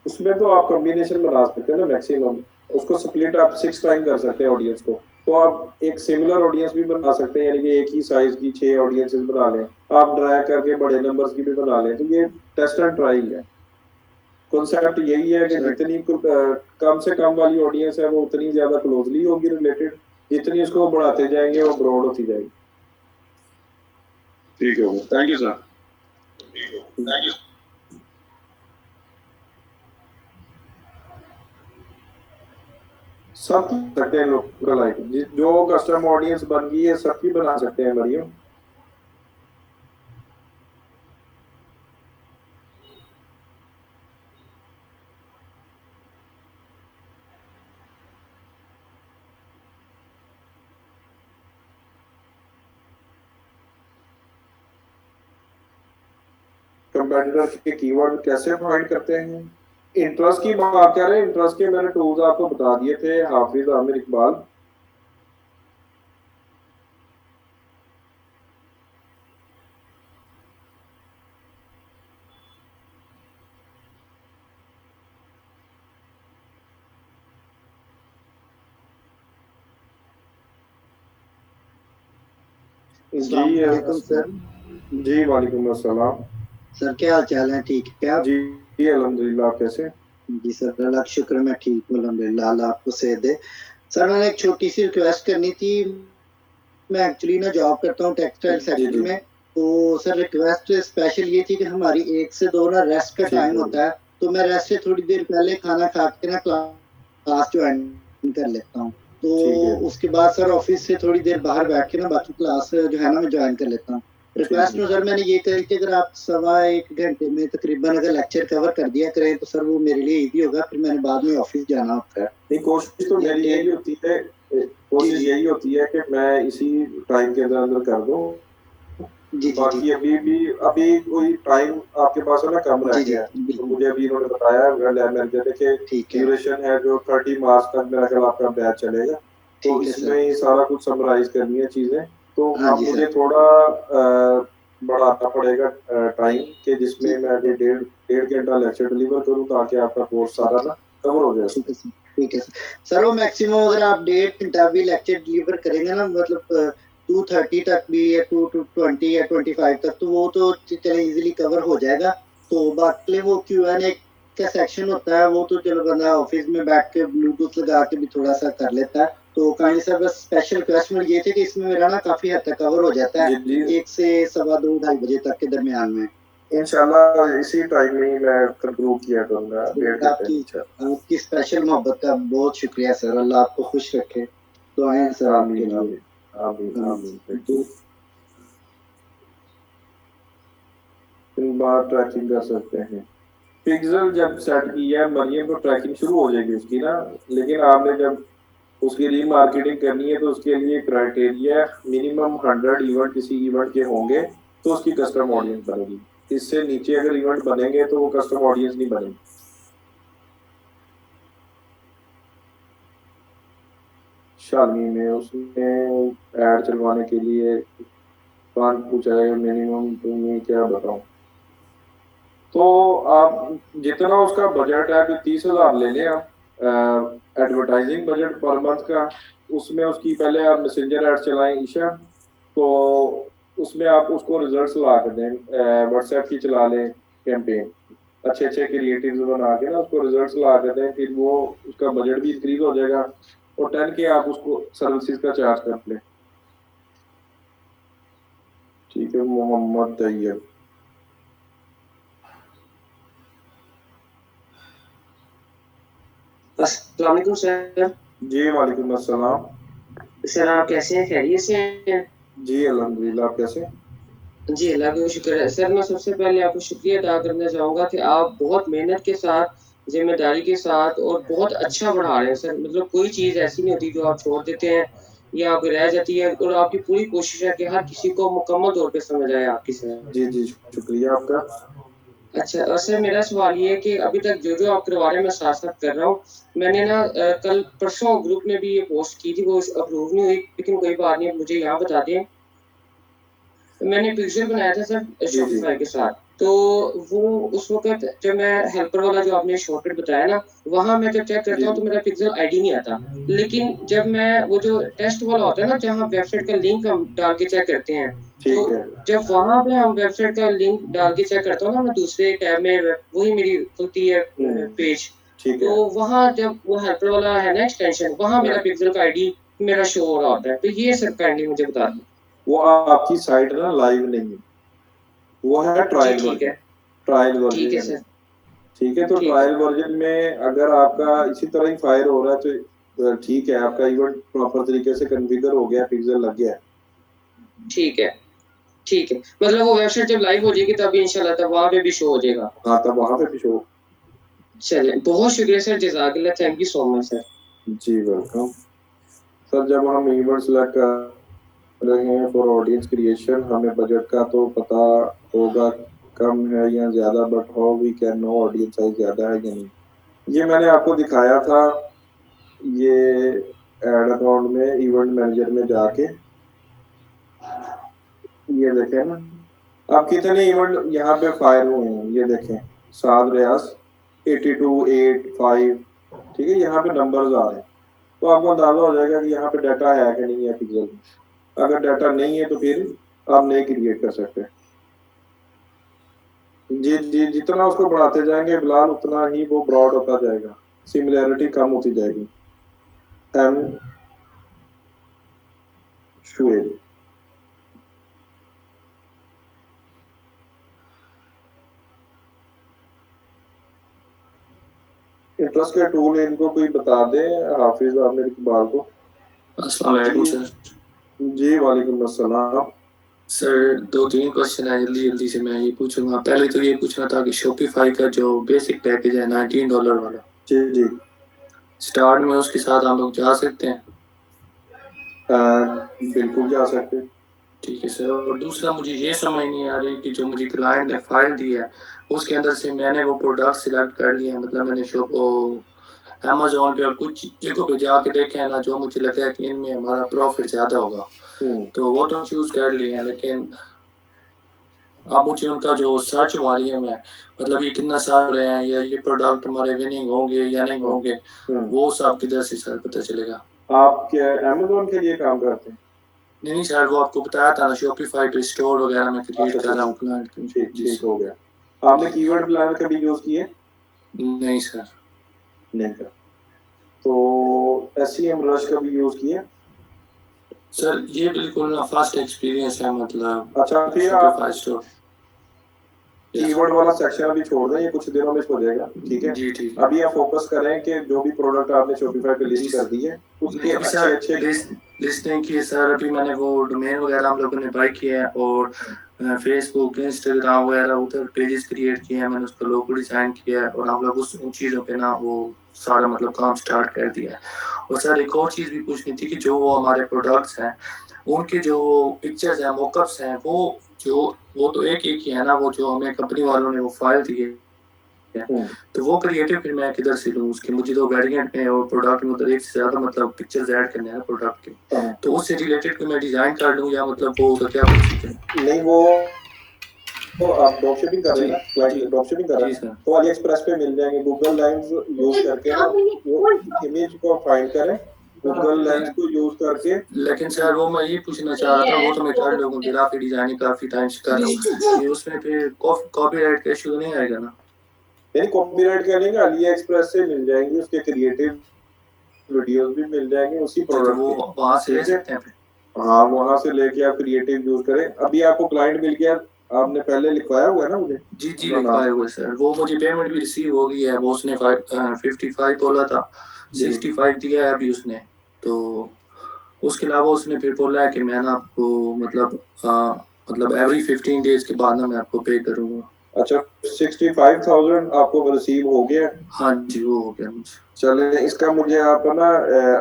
उसमें तो आप कॉम्बिनेशन बना सकते हैं ना मैक्सिमम, उसको स्प्लिट आप 6 टाइम कर सकते हैं ऑडियंस को। तो आप एक सिमिलर ऑडियंस भी बना सकते हैं, यानी कि एक ही साइज की 6 ऑडियंसेस बना लें, आप ड्रैग करके बड़े नंबर्स की भी बना लें। तो ये टेस्ट एंड ट्राई है। कॉन्सेप्ट यही है कि जितनी कम से कम वाली ऑडियंस है, वो उतनी ज्यादा क्लोजली होगी रिलेटेड, जितनी उसको बढ़ाते जाएंगे वो ब्रॉड होती जाएगी। ठीक है, थैंक यू सर। सब कर सकते हैं लोकल आइटम, जो कस्टम ऑडियंस बन गई है सबकी बना सकते हैं मरियम। कंपेटिटर के कीवर्ड कैसे फाइंड करते हैं? इंटरेस्ट की बात कर रहे हैं, इंटरेस्ट के मैंने टूल्स आपको बता दिए थे, हाफिज आमिर इकबाल। जी वालेकुम सर। जी वालेकुम अस्सलाम। सर क्या हाल चाल है, ठीक है आप? जी अल्हम्दुलिल्लाह, आप कैसे? जी सर, अल्लाह का शुक्र, मैं ठीक हूँ अल्हम्दुलिल्लाह, अल्लाह आपको सेहत दे। सर मैंने एक छोटी सी रिक्वेस्ट करनी थी। मैं एक्चुअली ना जॉब करता हूँ टेक्सटाइल जी सेक्टर जी में। तो सर रिक्वेस्ट स्पेशल ये थी कि हमारी 1 से 2 ना रेस्ट का ठीक टाइम है। होता है। तो मैं रेस्ट से थोड़ी देर पहले खाना खा के ना क्लास ज्वाइन कर लेता हूँ। तो ठीक है। उसके बाद सर ऑफिस से थोड़ी देर बाहर बैठ के ना बाकी क्लास जो है ना मैं ज्वाइन कर लेता हूँ। ठीक रिक्वेस्ट है। में सर मैंने ये करी थी, अगर आप 1.25 घंटे में तकरीबन अगर लेक्चर कवर कर दिया करें तो सर वो मेरे लिए इजी होगा, फिर मैंने बाद में ऑफिस जाना होता है। नहीं, कोशिश तो या मेरी यही डेढ़। होती है, जी कोशिश जी यही होती है कि मैं इसी टाइम के अंदर अंदर कर दूं। जी जी जी बाकी अभी कोई टाइम आपके पास है ना कम रह जी जी गया है। तो बिल्कुल मुझे अभी इन्होंने बताया लैब मैनेजर ने कि ठीक है। ड्यूरेशन है जो 30 मार्च तक मेरा ख्याल आपका बैच चलेगा। तो ठीक है इसमें सर। ही सारा कुछ समराइज करनी है चीजें। तो हाँ अब जी मुझे सर। थोड़ा बढ़ाना पड़ेगा टाइम, के जिसमें जी मैं अभी डेढ़ डेढ़ घंटा लेक्चर डिलीवर करूँ, ताकि आपका कोर्स सारा ठीक ना कवर हो जाए ठीक उसमें। है सर। ठीक है सर। सर वो मैक्सिमम अगर आप 1.5 घंटा भी लेक्चर डिलीवर करेंगे ना, मतलब 2:30 तक भी या 2 to 20 या 25 तक, तो वो तो चले इजीली कवर हो जाएगा। तो बाकी वो Q&A का सेक्शन होता है, वो तो चलो बंदा ऑफिस में बैठ के ब्लूटूथ लगा के भी थोड़ा सा कर लेता है। तो काइंडली सर बस स्पेशल रिक्वेस्ट मेरी ये थी कि इसमें मेरा ना काफी हद तक कवर हो जाता है, जी जी, 1 से 2:15 बजे तक के दरमियान में। इंशाल्लाह इसी टाइम में ही मैं कंक्लूड किया करूंगा, डेढ़ सर घंटे आपकी में इंशाल्लाह। आपकी स्पेशल मोहब्बत का बहुत शुक्रिया सर, अल्लाह आपको खुश रखे। दुआएं हैं सर आपके आमीन लिए। आमीन। आमीन आमीन, थैंक यू। जी इन बार ट्रैकिंग कर सकते हैं। पिक्सल जब सेट किया है मरियम, तो ट्रैकिंग शुरू हो जाएगी उसकी ना। लेकिन आपने जब उसकी रीमार्केटिंग करनी है, तो उसके लिए क्राइटेरिया मिनिमम 100 इवेंट किसी इवेंट के होंगे, तो उसकी कस्टम ऑडियंस बनेगी। इससे नीचे अगर इवेंट बनेंगे तो वो कस्टम ऑडियंस नहीं बनेगी। शालमी में उसने ऐड चलवाने के लिए कौन पूछा है मिनिमम, तुम्हें क्या बताऊं। तो आप जितना उसका बजट है, अभी 30,000 ले लें आप एडवर्टाइजिंग बजट पर मंथ का। उसमें उसकी पहले आप मैसेंजर ऐड चलाएं ईशा, तो उसमें आप उसको रिजल्ट्स ला कर दें, व्हाट्सएप की चला लें कैंपेन। अच्छे अच्छे क्रिएटिव्स बना के ना उसको रिजल्ट्स ला देते हैं, फिर वो उसका बजट भी इंक्रीज हो जाएगा और 10K आप उसको सर्विसेज का चार्ज कर ले। ठीक है मोहम्मद तैयब। अस्सलाम वालेकुम सर। जी वालेकुम अस्सलाम। सर आप कैसे हैं, खैरियत से हैं? जी अल्हम्दुलिल्लाह, आप कैसे? जी अल्लाह का शुक्र है। सर मैं सबसे पहले आपको शुक्रिया अदा करना चाहूँगा कि आप बहुत मेहनत के साथ, ज़िम्मेदारी के साथ और बहुत अच्छा पढ़ा रहे हैं सर। मतलब कोई चीज़ ऐसी नहीं होती जो आप छोड़ देते हैं या कोई रह जाती है, और आपकी पूरी कोशिश है कि हर किसी को मुकम्मल तौर पे समझ आए आपकी सर। जी जी शुक्रिया आपका। अच्छा, और सर मेरा सवाल ये है कि अभी तक जो आप करवा रहे हैं मैं साथ-साथ कर रहा हूँ। मैंने ना कल परसों ग्रुप में भी ये पोस्ट की थी, वो अप्रूव नहीं हुई, लेकिन कोई बात नहीं, मुझे यहाँ बता दें। मैंने पिक्चर बनाया था सर जी जी शॉपिफाई के साथ। तो वो उस वक़्त जब मैं हेल्पर वाला जो आपने शॉर्टकट बताया ना, वहाँ मैं जब चेक करता हूँ तो मेरा पिक्सेल आईडी नहीं आता। लेकिन जब मैं वो जो टेस्ट वाला होता है ना, जहाँ वेबसाइट का लिंक हम डाल के चेक करते हैं, तो ठीक है। जब वहाँ पे हम वेबसाइट का लिंक डाल के चेक करता हूँ ना, मैं दूसरे टैब में वही मेरी खुलती है पेज। ठीक तो है। वहाँ जब वो हेल्पर वाला है ना एक्सटेंशन, वहाँ मेरा पिक्सेल का आईडी मेरा शो हो रहा होता है। तो ये सर काइंडली मुझे बता दें। वो आपकी साइट ना लाइव नहीं है, वो है जी ट्रायल ठीक वर्जन। है। ट्रायल ठीक है वर्जन है। सर। ठीक है, तो ठीक है। ट्रायल वर्जन में अगर आपका इसी तरह ही फायर हो रहा है तो ठीक है, आपका इवेंट प्रॉपर तरीके से कॉन्फ़िगर हो गया, पिक्सेल लग गया है। ठीक है। ठीक है। मतलब वो वेबसाइट जब लाइव हो जाएगी तब इंशाल्लाह तब वहाँ पे भी शो हो जाएगा। हाँ, तब वहाँ पे भी शो। चलिए, बहुत शुक्रिया सर, जज़ाकल्लाह, thank you so much sir. जी वेलकम। सर जब हम इवेंट सेलेक्ट कर रहे हैं फॉर ऑडियंस क्रिएशन, हमें बजट का तो पता होगा कम है या ज़्यादा, but how we can know audience size ज़्यादा है या नहीं। ये मैंने आपको दिखाया था, ये एड अकाउंट में इवेंट मैनेजर में जाके ये देखें ना, अब कितने इवेंट यहाँ पे फायर हुए हैं, ये देखें। साद रियाज 82 8 5। ठीक है, यहाँ पे नंबर्स आ रहे हैं, तो आपको अंदाजा हो जाएगा कि यहाँ पे डाटा है कि नहीं है पिक्सल में। अगर डाटा नहीं है तो फिर आप नहीं क्रिएट कर सकते। जी जी, जितना उसको बढ़ाते जाएंगे बिलाल, उतना ही वो ब्रॉड होता जाएगा, सिमिलैरिटी कम होती जाएगी। एम शुएब। इंटरेस्ट के टूल इनको कोई बता दे, हाफिज आमिर इकबाल को। अस्सलाम वालेकुम सर। जी वालेकुम अस्सलाम। सर 2-3 क्वेश्चन है, जल्दी जल्दी से मैं ये पूछूंगा। पहले तो ये पूछना था कि शॉपिफाई का जो बेसिक पैकेज है $19 वाला, जी जी, स्टार्ट में उसके साथ हम लोग जा सकते हैं? बिल्कुल जा सकते हैं। ठीक है सर। और दूसरा मुझे ये समझ नहीं आ रही कि जो मुझे क्लाइंट ने फाइल दी है उसके अंदर से मैंने वो प्रोडक्ट सिलेक्ट कर लिया है, मतलब मैंने अमेजोन पे और कुछ जगहों पे जाके देखे हैं ना, जो मुझे लगता है कि इनमें हमारा प्रॉफिट ज़्यादा होगा, तो वो तो चूज़ कर लिए हैं। लेकिन अब मुझे उनका जो सर्च वॉल्यूम है, मतलब ये कितना साल रहे हैं या ये प्रोडक्ट हमारे विनिंग होंगे या नहीं होंगे, वो सब किधर से सर पता चलेगा? आप क्या अमेजोन के लिए काम करते हैं? नहीं सर, वो आपको बताया था ना, शॉपिफाई पे स्टोर वगैरह में क्रिएट कर रहा हूँ क्लाइंट। ठीक जी ठीक हो गया। आपने कीवर्ड प्लानर कभी यूज किए? नहीं सर। नहीं सर। तो SEM रश कभी यूज किए? सर ये बिल्कुल ना फर्स्ट एक्सपीरियंस है, मतलब अच्छा, फिर आप शॉपिफाई स्टोर। कीवर्ड वाला सेक्शन अभी छोड़ दें, ये कुछ दिनों में हो जाएगा। ठीक है, जी ठीक। अभी आप फोकस करें कि जो भी प्रोडक्ट आपने शॉपिफाई पे लिस्ट कर दी है उसके नहीं अच्छे सर, अच्छे लिस्ट नहीं किए सर। अभी मैंने वो डोमेन वगैरह हम लोगों ने बाय किया है और फेसबुक इंस्टाग्राम वगैरह उधर पेजेस क्रिएट किए हैं, मैंने उसका लोगो डिजाइन किया है और हम लोग उन चीज़ों पे ना वो सारा मतलब काम स्टार्ट कर दिया है। और सर एक और चीज़ भी पूछनी थी कि जो वो हमारे प्रोडक्ट्स हैं उनके जो पिक्चर्स हैं, मॉकअप्स हैं, वो तो एक ही है ना, वो जो हमें कंपनी वालों ने वो फाइल दी है, तो वो क्रिएटिव फिर मैं किधर से लूँ उसके? मुझे तो वेरिएंट में और प्रोडक्ट में उधर एक से ज़्यादा मतलब पिक्चर्स ऐड करने हैं प्रोडक्ट के, तो उससे रिलेटेड कोई मैं डिज़ाइन कर लूँ या मतलब वो तो क्या प्रोसीजर है? नहीं, वो तो आप ड्रॉप शिपिंग कर रहे हैं ना, क्लाइंट ड्रॉप शिपिंग कर रहा जी है, सर। तो अली एक्सप्रेस पे मिल जाएंगे। गूगल लेंस यूज करके ना वो इमेज को फाइंड करें, गूगल लेंस को यूज करके। लेकिन सर वो मैं ये पूछना चाह रहा था, वो तो मैं कर लूँगा, ग्राफिक डिजाइनिंग काफ़ी टाइम से कर रहा हूँ, ये उसमें फिर कॉपीराइट का इशू नहीं आएगा ना? नहीं कॉपीराइट करेंगे, अली एक्सप्रेस से मिल जाएंगे, उसके क्रिएटिव वीडियोस भी मिल जाएंगे उसी प्रोडक्ट वो के। वहाँ से ले सकते हैं। हाँ वहां से लेके आप क्रिएटिव यूज करें। अभी आपको क्लाइंट मिल गया, आपने पहले लिखवाया हुआ है ना मुझे? जी लिखवाया हुआ है सर, वो मुझे पेमेंट भी रिसीव हो गई है। वो उसने 55 बोला था, 65 दिया है अभी उसने। तो उसके अलावा उसने फिर बोला है कि मैं ना आपको मतलब एवरी 15 डेज के बाद ना मैं आपको पे करूँगा। अच्छा 65,000 आपको रिसीव हो गया? हाँ जी वो हो गया मुझे। चले इसका मुझे आप ना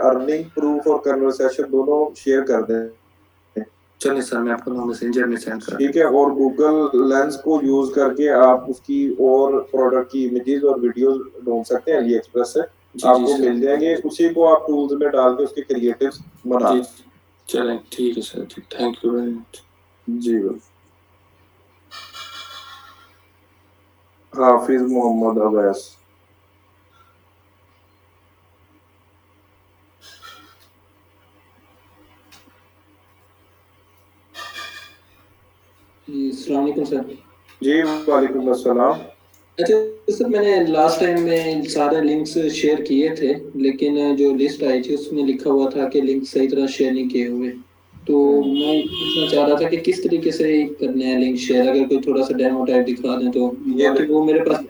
अर्निंग प्रूफ और कन्वर्सेशन दोनों शेयर कर दें। चलिए सर मैं आपको मैसेंजर में सेंड कर। ठीक है, और गूगल लेंस को यूज करके आप उसकी और प्रोडक्ट की इमेजेस और वीडियोस ढूंढ सकते हैं अली एक्सप्रेस से, आपको मिल जाएंगे। उसी को आप टूल्स में डाल के उसके क्रिएटिव्स बना। चलें ठीक है sir, thank you very much. जी हाफिज मोहम्मद अवैस। अस्सलाम वालेकुम सर। जी वालेकुम अस्सलाम। अच्छा सर, मैंने लास्ट टाइम में सारे लिंक्स शेयर किए थे, लेकिन जो लिस्ट आई थी उसमें लिखा हुआ था कि लिंक सही तरह शेयर नहीं किए हुए। तो मैं पूछना चाह रहा था कि किस तरीके से करने हैं लिंक शेयर, अगर कोई थोड़ा सा डेमो टाइप दिखा दें तो। बाकी वो मेरे पास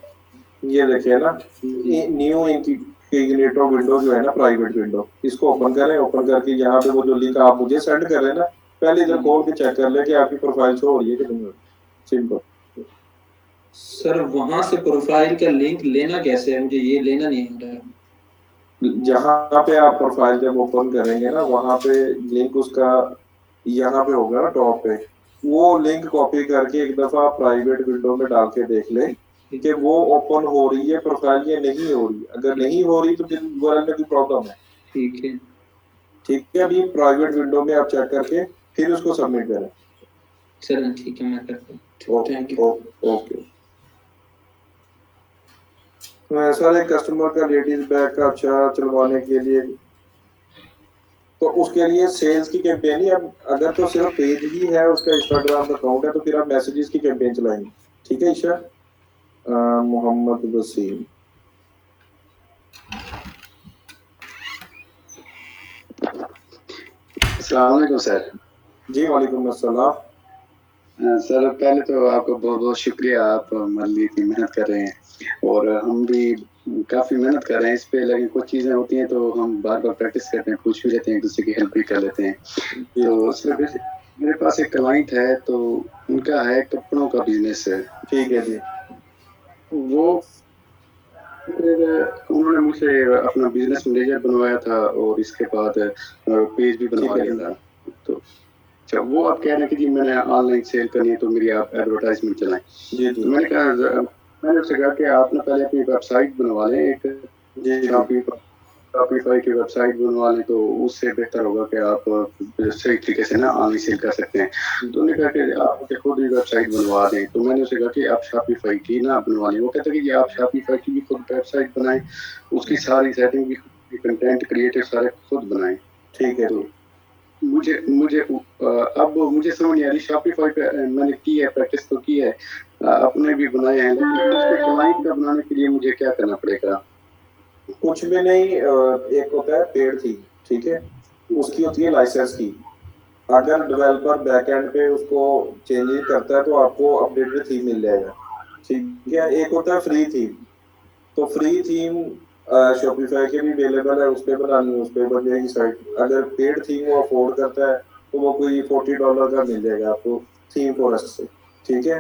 ये देखिए ना, न्यू इनकॉग्निटो विंडो जो है ना, प्राइवेट विंडो, इसको ओपन करें। ओपन करके यहाँ पे वो जो लिंक आप मुझे सेंड कर रहे हैं ना, पहले इधर खोल के चेक कर ले कि आपकी प्रोफाइल शो हो रही है कि नहीं हो रही। सिंपल। सर वहां से प्रोफाइल का लिंक लेना कैसे है, मुझे ये लेना नहीं आ रहा है। जहाँ पे आप प्रोफाइल जब ओपन करेंगे ना, वहां पे लिंक उसका यहाँ पे होगा ना टॉप पे, वो लिंक कॉपी करके एक दफा प्राइवेट विंडो में डाल के देख ले कि वो ओपन हो रही है प्रोफाइल या नहीं हो रही। अगर नहीं हो रही तो फिर यूआरएल में कोई प्रॉब्लम है। ठीक है अभी प्राइवेट विंडो में आप चेक करके फिर उसको सबमिट करें। चलें ठीक है, मैं करता हूँ। Thank you. ओके। सर एक कस्टमर का लेडीज बैग का अच्छा चलवाने के लिए, तो उसके लिए सेल्स की कैंपेन ही, अब अगर तो सिर्फ पेज ही है उसका, इंस्टाग्राम अकाउंट है, तो फिर आप मैसेजेस की कैंपेन चलाएंगे। ठीक है ईशा। मोहम्मद वसीम। अस्सलाम वालेकुम सर। जी वालेकुम अस्सलाम। सर पहले तो आपको बहुत बहुत शुक्रिया, आप हमारे लिए इतनी मेहनत कर रहे हैं और हम भी काफ़ी मेहनत कर रहे हैं इस पे, लेकिन कुछ चीज़ें होती हैं तो हम बार बार प्रैक्टिस करते हैं, पूछ भी लेते हैं, एक दूसरे की हेल्प भी कर लेते हैं। तो सर मेरे पास एक क्लाइंट है, तो उनका है कपड़ों का बिजनेस है। ठीक है जी। वो उन्होंने मुझसे अपना बिजनेस मैनेजर बनवाया था और इसके बाद पेज भी बनवा लिया था। तो अच्छा वो आप कह रहे हैं कि जी मैंने ऑनलाइन सेल करनी है तो मेरी आप एडवर्टाइजमेंट चलाएं। तो मैंने उससे कहा कि आप ना पहले अपनी वेबसाइट बनवा लें, एक शॉपिफाई की वेबसाइट बनवा लें, तो उससे बेहतर होगा कि आप सही तरीके से ना ऑनलाइन सेल कर सकते हैं। तो उन्होंने कहा कि आप खुद ही वेबसाइट बनवा दें। तो मैंने उसे कहा कि आप शॉपिफाई की ना बनवा लें। वो कहते हैं कि आप शॉपिफाई की भी खुद वेबसाइट बनाएं, उसकी सारी सेटिंग भी, कंटेंट क्रिएटिव सारे खुद बनाएं। ठीक है। तो मुझे अब मुझे समझ नहीं आ रही, शॉपिफाई पे मैंने की है, प्रैक्टिस तो की है, अपने भी बनाए हैं, लेकिन उसके क्लाइंट का बनाने के लिए मुझे क्या करना पड़ेगा? कुछ भी नहीं, एक होता है पेड थीम, ठीक है, उसकी होती है लाइसेंस की। अगर डेवलपर बैकएंड पे उसको चेंज करता है तो आपको अपडेटेड थीम मिल जाएगा। ठीक है। एक होता है फ्री थीम, तो फ्री थीम शॉपिफाई के भी अवेलेबल है, उस पर बनानी है, उस पर बन जाएगी साइट। अगर पेड थीम वो अफोर्ड करता है तो वो कोई $40 का मिल जाएगा आपको थीम फॉरेस्ट से। ठीक है,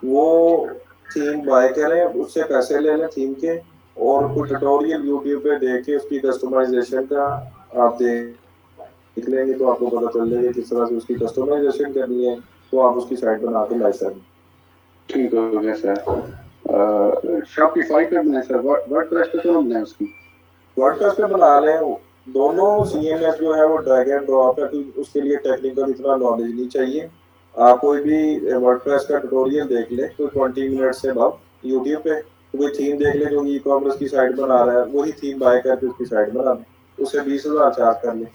वो थीम बाय करें, उससे पैसे ले लें थीम के, और कुछ ट्यूटोरियल यूट्यूब पे देख के उसकी कस्टमाइजेशन का आप देख लेंगे तो आपको पता चल जाएगा किस तरह से उसकी कस्टमाइजेशन करनी है, तो आप उसकी साइट बना के ला सकते हैं। ठीक हो गया सर। शॉपिफाई पे बनाए सर, वर्डप्रेस पे तो बनाए उसकी? वर्डप्रेस पे बना लें। दोनों सीएमएस जो है वो ड्रैग एंड ड्रॉप है, तो उसके लिए टेक्निकल इतना नॉलेज नहीं चाहिए। आप कोई भी वर्डप्रेस का ट्यूटोरियल देख ले, तो 20 मिनट से अब यूट्यूब पे कोई थीम देख ले जो ई कॉमर्स की साइट बना रहा है, वही थीम बाय करके उसकी साइट बना ले, उससे 20,000 चार्ज कर ले।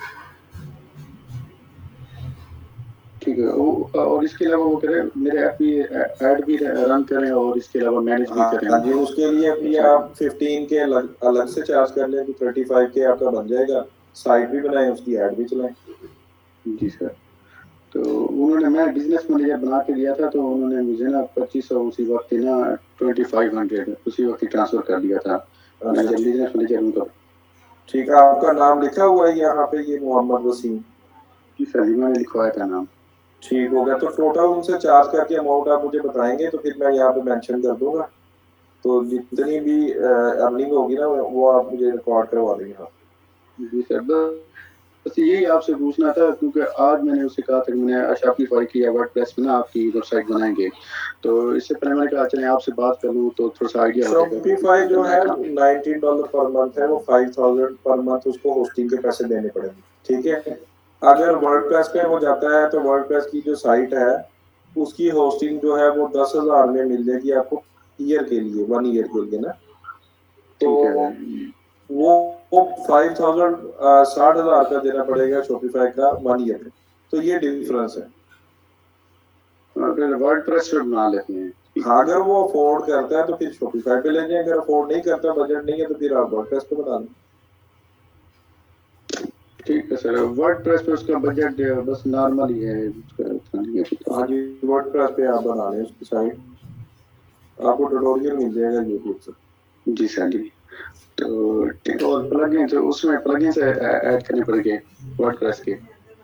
ठीक है और इसके अलावा वो करें मेरे ऐप भी ऐड भी रन करें और इसके अलावा मैनेज भी करें। हाँ जी, उसके लिए भी आप 15 के अलग से चार्ज कर लें तो 35 के आपका बन जाएगा, साइट भी बनाएं, उसकी ऐड भी चलाएं। जी सर। तो उन्होंने, मैं बिजनेस मैनेजर बना के दिया था तो उन्होंने मुझे ना 2500 उसी वक्त ना 2500 उसी वक्त ट्रांसफर कर दिया था। मैं जब बिजनेस मैनेजर हूँ तो। ठीक है, आपका नाम लिखा हुआ है यहाँ पे, ये मोहम्मद वसीम? जी सर जी, मैंने लिखवाया था नाम। ठीक हो गया, तो टोटल उनसे चार्ज करके अमाउंट आप मुझे बताएंगे तो फिर मैं यहाँ पे मेंशन कर दूंगा, तो जितनी भी अर्निंग होगी ना वो आप मुझे रिकॉर्ड करवा देंगे। जी सर, बस यही आपसे पूछना था क्योंकि आज मैंने उससे कहा था कि मैंने शॉपिफाई किया, वर्डप्रेस में ना आपकी वेबसाइट बनाएंगे, तो इससे पहले मैंने कहा चलें आपसे बात कर लूँ तो थोड़ा सा आइडिया हो जाएगा। शॉपिफाई जो है $19 पर मंथ है, वो 5000 पर मंथ उसको होस्टिंग के पैसे देने पड़ेंगे, ठीक है। अगर वर्डप्रेस पे हो जाता है तो वर्डप्रेस की जो साइट है उसकी होस्टिंग जो है वो 10,000 में मिल जाएगी आपको ईयर के लिए, 1 ईयर के लिए ना, तो वो 5000 60,000 का देना पड़ेगा शॉपिफाई का 1 ईयर का, तो ये डिफरेंस है। अगर वर्डप्रेस पे बना लेते हैं, हाँ, अगर वो अफोर्ड करता है तो फिर शॉपिफाई पे ले जाए, अगर अफोर्ड नहीं करता, बजट नहीं है, तो फिर आप वर्डप्रेस पे बना लें। ठीक है सर, वर्डप्रेस पे उसका बजट बस नॉर्मल ही है, उसका नहीं है। हाँ जी, वर्डप्रेस पे आप बना लें उसकी साइट, आपको ट्यूटोरियल मिल जाएगा यूट्यूब से। जी सर जी। तो और प्लगइन, तो उसमें प्लगइन से ऐड करने पड़ेंगे वर्डप्रेस के?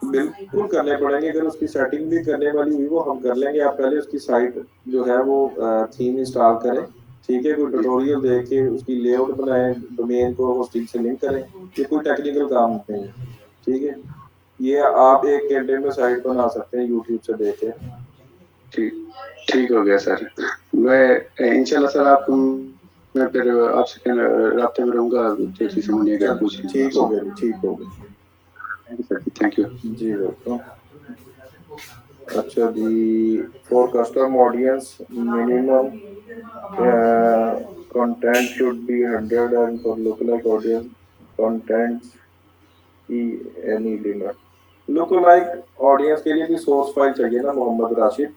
बिल्कुल करने पड़ेंगे, अगर उसकी सेटिंग भी करने वाली हुई वो हम कर लेंगे। आप पहले उसकी साइट जो है वो थीम इंस्टॉल करें, ठीक है, कोई ट्यूटोरियल देख के उसकी लेआउट बनाएं, डोमेन को होस्टिंग से लिंक करें, ये कोई टेक्निकल काम नहीं है, ठीक है। ये आप 1 घंटे में साइट बना सकते हैं यूट्यूब से देख के। ठीक हो गया सर, मैं इंशाल्लाह सर आपको मैं फिर आपसे राब्ते में रहूँगा, जो चीज़ समझने का पूछ। ठीक हो गया, ठीक हो गया। Thank you sir, thank you जी वेलकम। अच्छा जी, for custom audience minimum content should be 100 and for lookalike audience content की एनी लिमिट। लोकलाइक ऑडियंस के लिए भी सोर्स फाइल चाहिए ना मोहम्मद राशिद,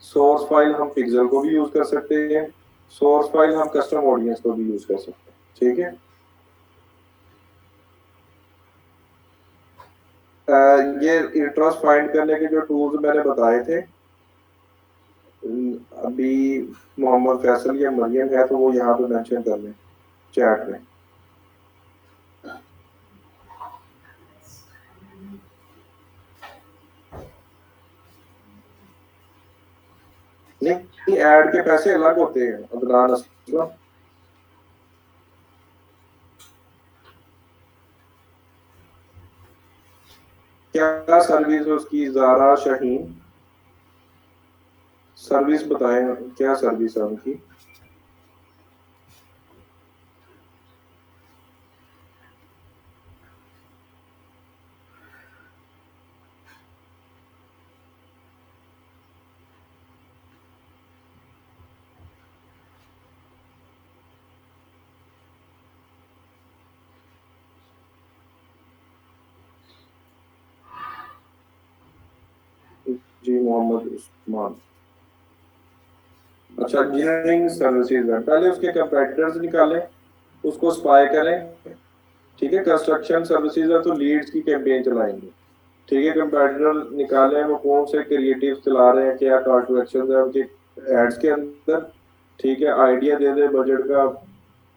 सोर्स फाइल हम पिक्सल को भी यूज कर सकते हैं, सोर्स फाइल हम कस्टम ऑडियंस को भी यूज कर सकते हैं, ठीक है। ये इंटरेस्ट फाइंड करने के जो टूल्स मैंने बताए थे, अभी मोहम्मद फैसल या मरियम है तो वो यहाँ पे मेंशन कर लें चैट में। नहीं, ऐड के पैसे अलग होते हैं अदनान असलम। क्या सर्विस उसकी? ज़ारा शाहीन, सर्विस बताएं, क्या सर्विस है उनकी? जी मोहम्मद उस्मान। अच्छा, इंजीनियरिंग सर्विसेज है, पहले उसके कंपेटिटर्स निकालें, उसको स्पाई करें, ठीक है। कंस्ट्रक्शन सर्विसेज है तो लीड्स की कैंपेन चलाएंगे, ठीक है। कंपेटिटर निकालें, वो कौन से क्रिएटिव चला रहे हैं, क्या कॉल टू एक्शन है उनके एड्स के अंदर, ठीक है। आइडिया दे दे बजट का,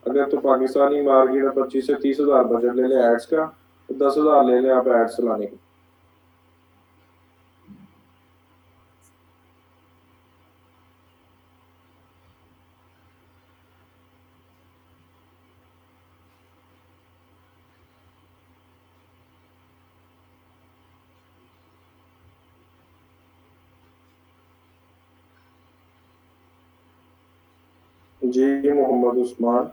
अगर तो पाकिस्तानी मार्केट में 25 से 30 हज़ार बजट ले लें एड्स का, तो 10,000 ले लें आप एड्स चलाने के। जी मोहम्मद उस्मान।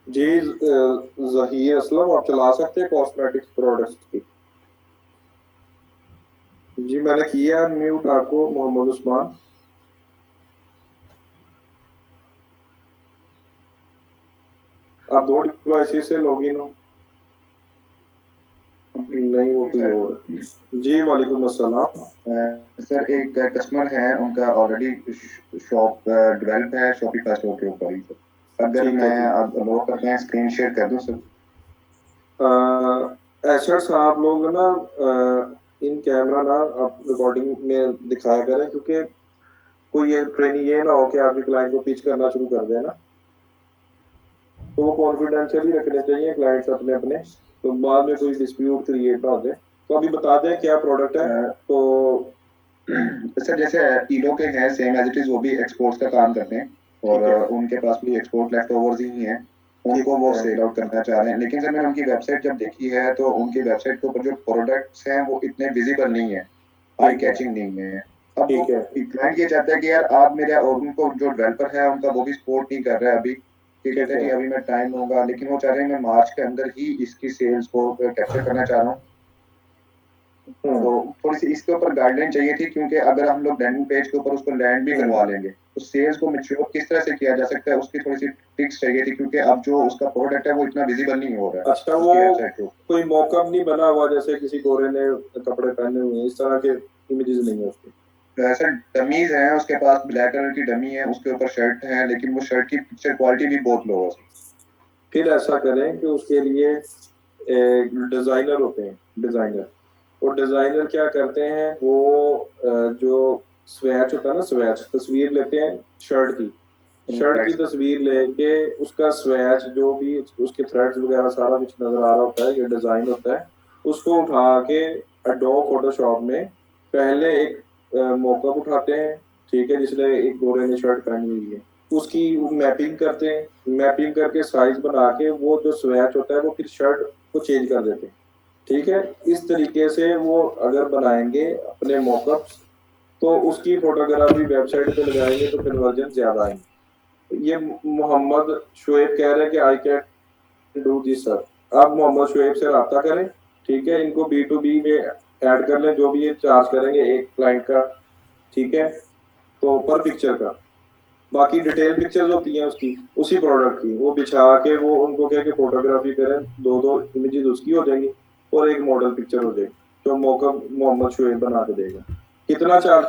जी जहीर असलम, आप चला सकते हैं कॉस्मेटिक्स प्रोडक्ट्स की। जी मैंने किया म्यूट आपको मोहम्मद उस्मान। आप 2 डिवाइसेस से लॉगिन हो? नहीं, वो कोई और। जी वालेकुम अस्सलाम। सर एक कस्टमर है, उनका ऑलरेडी शॉप डेवलप है शॉपिफाई स्टोर के ऊपर ही सर। अगर मैं अब लोग करते हैं स्क्रीन शेयर कर दूं सर? एसेट्स आप लोग ना इन कैमरा ना आप रिकॉर्डिंग में दिखाया करें, क्योंकि कोई ये ट्रेनिंग ये ना हो कि आपके क्लाइंट को पिच करना शुरू कर देना, तो वो कॉन्फिडेंशियल ही रखने चाहिए क्लाइंट्स अपने अपने, तो बाद में कोई डिस्प्यूट क्रिएट ना हो जाए। तो अभी बता दें क्या प्रोडक्ट है। तो सर जैसे ईडो के हैं सेम एज इट इज, वो भी एक्सपोर्ट्स का काम करते हैं और उनके पास भी एक्सपोर्ट लेफ्ट ओवर्स ही हैं, उनको वो सेल आउट करना चाह रहे हैं। लेकिन सर मैंने उनकी वेबसाइट जब देखी है तो उनकी वेबसाइट के ऊपर जो प्रोडक्ट्स हैं वो इतने विजिबल नहीं है, आई कैचिंग नहीं है। अब वो क्लाइंट ये चाहता है कि यार आप मेरे, और उनको जो डेवलपर है उनका वो भी सपोर्ट नहीं कर रहा है अभी, कि कहते हैं कि अभी मैं टाइम लूंगा, लेकिन वो चाह रहे हैं मैं मार्च के अंदर ही इसकी सेल्स को कैप्चर करना चाह रहा हूँ। तो थोड़ी सी इसके ऊपर गाइडलाइन चाहिए थी, क्योंकि अगर हम लोग लैंडिंग पेज के ऊपर उसको लैंड भी करवा लेंगे तो सेल्स को मैच्योर किस तरह से किया जा सकता है, उसकी थोड़ी सी टिप्स चाहिए थी, क्योंकि अब जो उसका प्रोडक्ट है वो इतना विजिबल नहीं हो रहा है। अच्छा, वो कोई मॉकअप नहीं बना हुआ जैसे किसी गोरे ने कपड़े पहने हुए हैं, इस तरह के इमेजेस नहीं है उसके? सर डमीज है उसके पास, ब्लैक कलर की डमी है, उसके ऊपर शर्ट है, लेकिन वो शर्ट की पिक्चर क्वालिटी भी बहुत लो है। फिर ऐसा करें कि उसके लिए डिजाइनर होते हैं, डिजाइनर, और डिजाइनर क्या करते हैं, वो जो स्वैच होता है ना, स्वैच तस्वीर लेते हैं शर्ट की तस्वीर लेके उसका स्वैच जो भी उसके थ्रेड्स वगैरह सारा कुछ नजर आ रहा होता है, ये डिजाइन होता है, उसको उठा के एडोब फोटोशॉप में पहले एक मॉकअप उठाते हैं, ठीक है, जिसने एक गोरे ने शर्ट पहनी हुई है, उसकी मैपिंग करते हैं, मैपिंग करके साइज बना के वो जो स्वैच होता है वो फिर शर्ट को चेंज कर देते हैं, ठीक है। इस तरीके से वो अगर बनाएंगे अपने मॉकअप्स तो उसकी फोटोग्राफी वेबसाइट पे लगाएंगे तो कन्वर्जन ज्यादा आएंगे। ये मोहम्मद शुएब कह रहे हैं कि I can do this sir. आप मोहम्मद शुएब से रब्ता करें, ठीक है, इनको B2B में ऐड कर लें, जो भी ये चार्ज करेंगे एक क्लाइंट का, ठीक है, तो पर पिक्चर का, बाकी डिटेल पिक्चर्स होती हैं उसकी उसी प्रोडक्ट की, वो बिछा के वो उनको कह के फोटोग्राफी करें, 2 इमेजेस उसकी हो जाएंगी और एक मॉडल पिक्चर हो जाएगी, जो मौका मोहम्मद शुएब बना के देगा। कितना चार्ज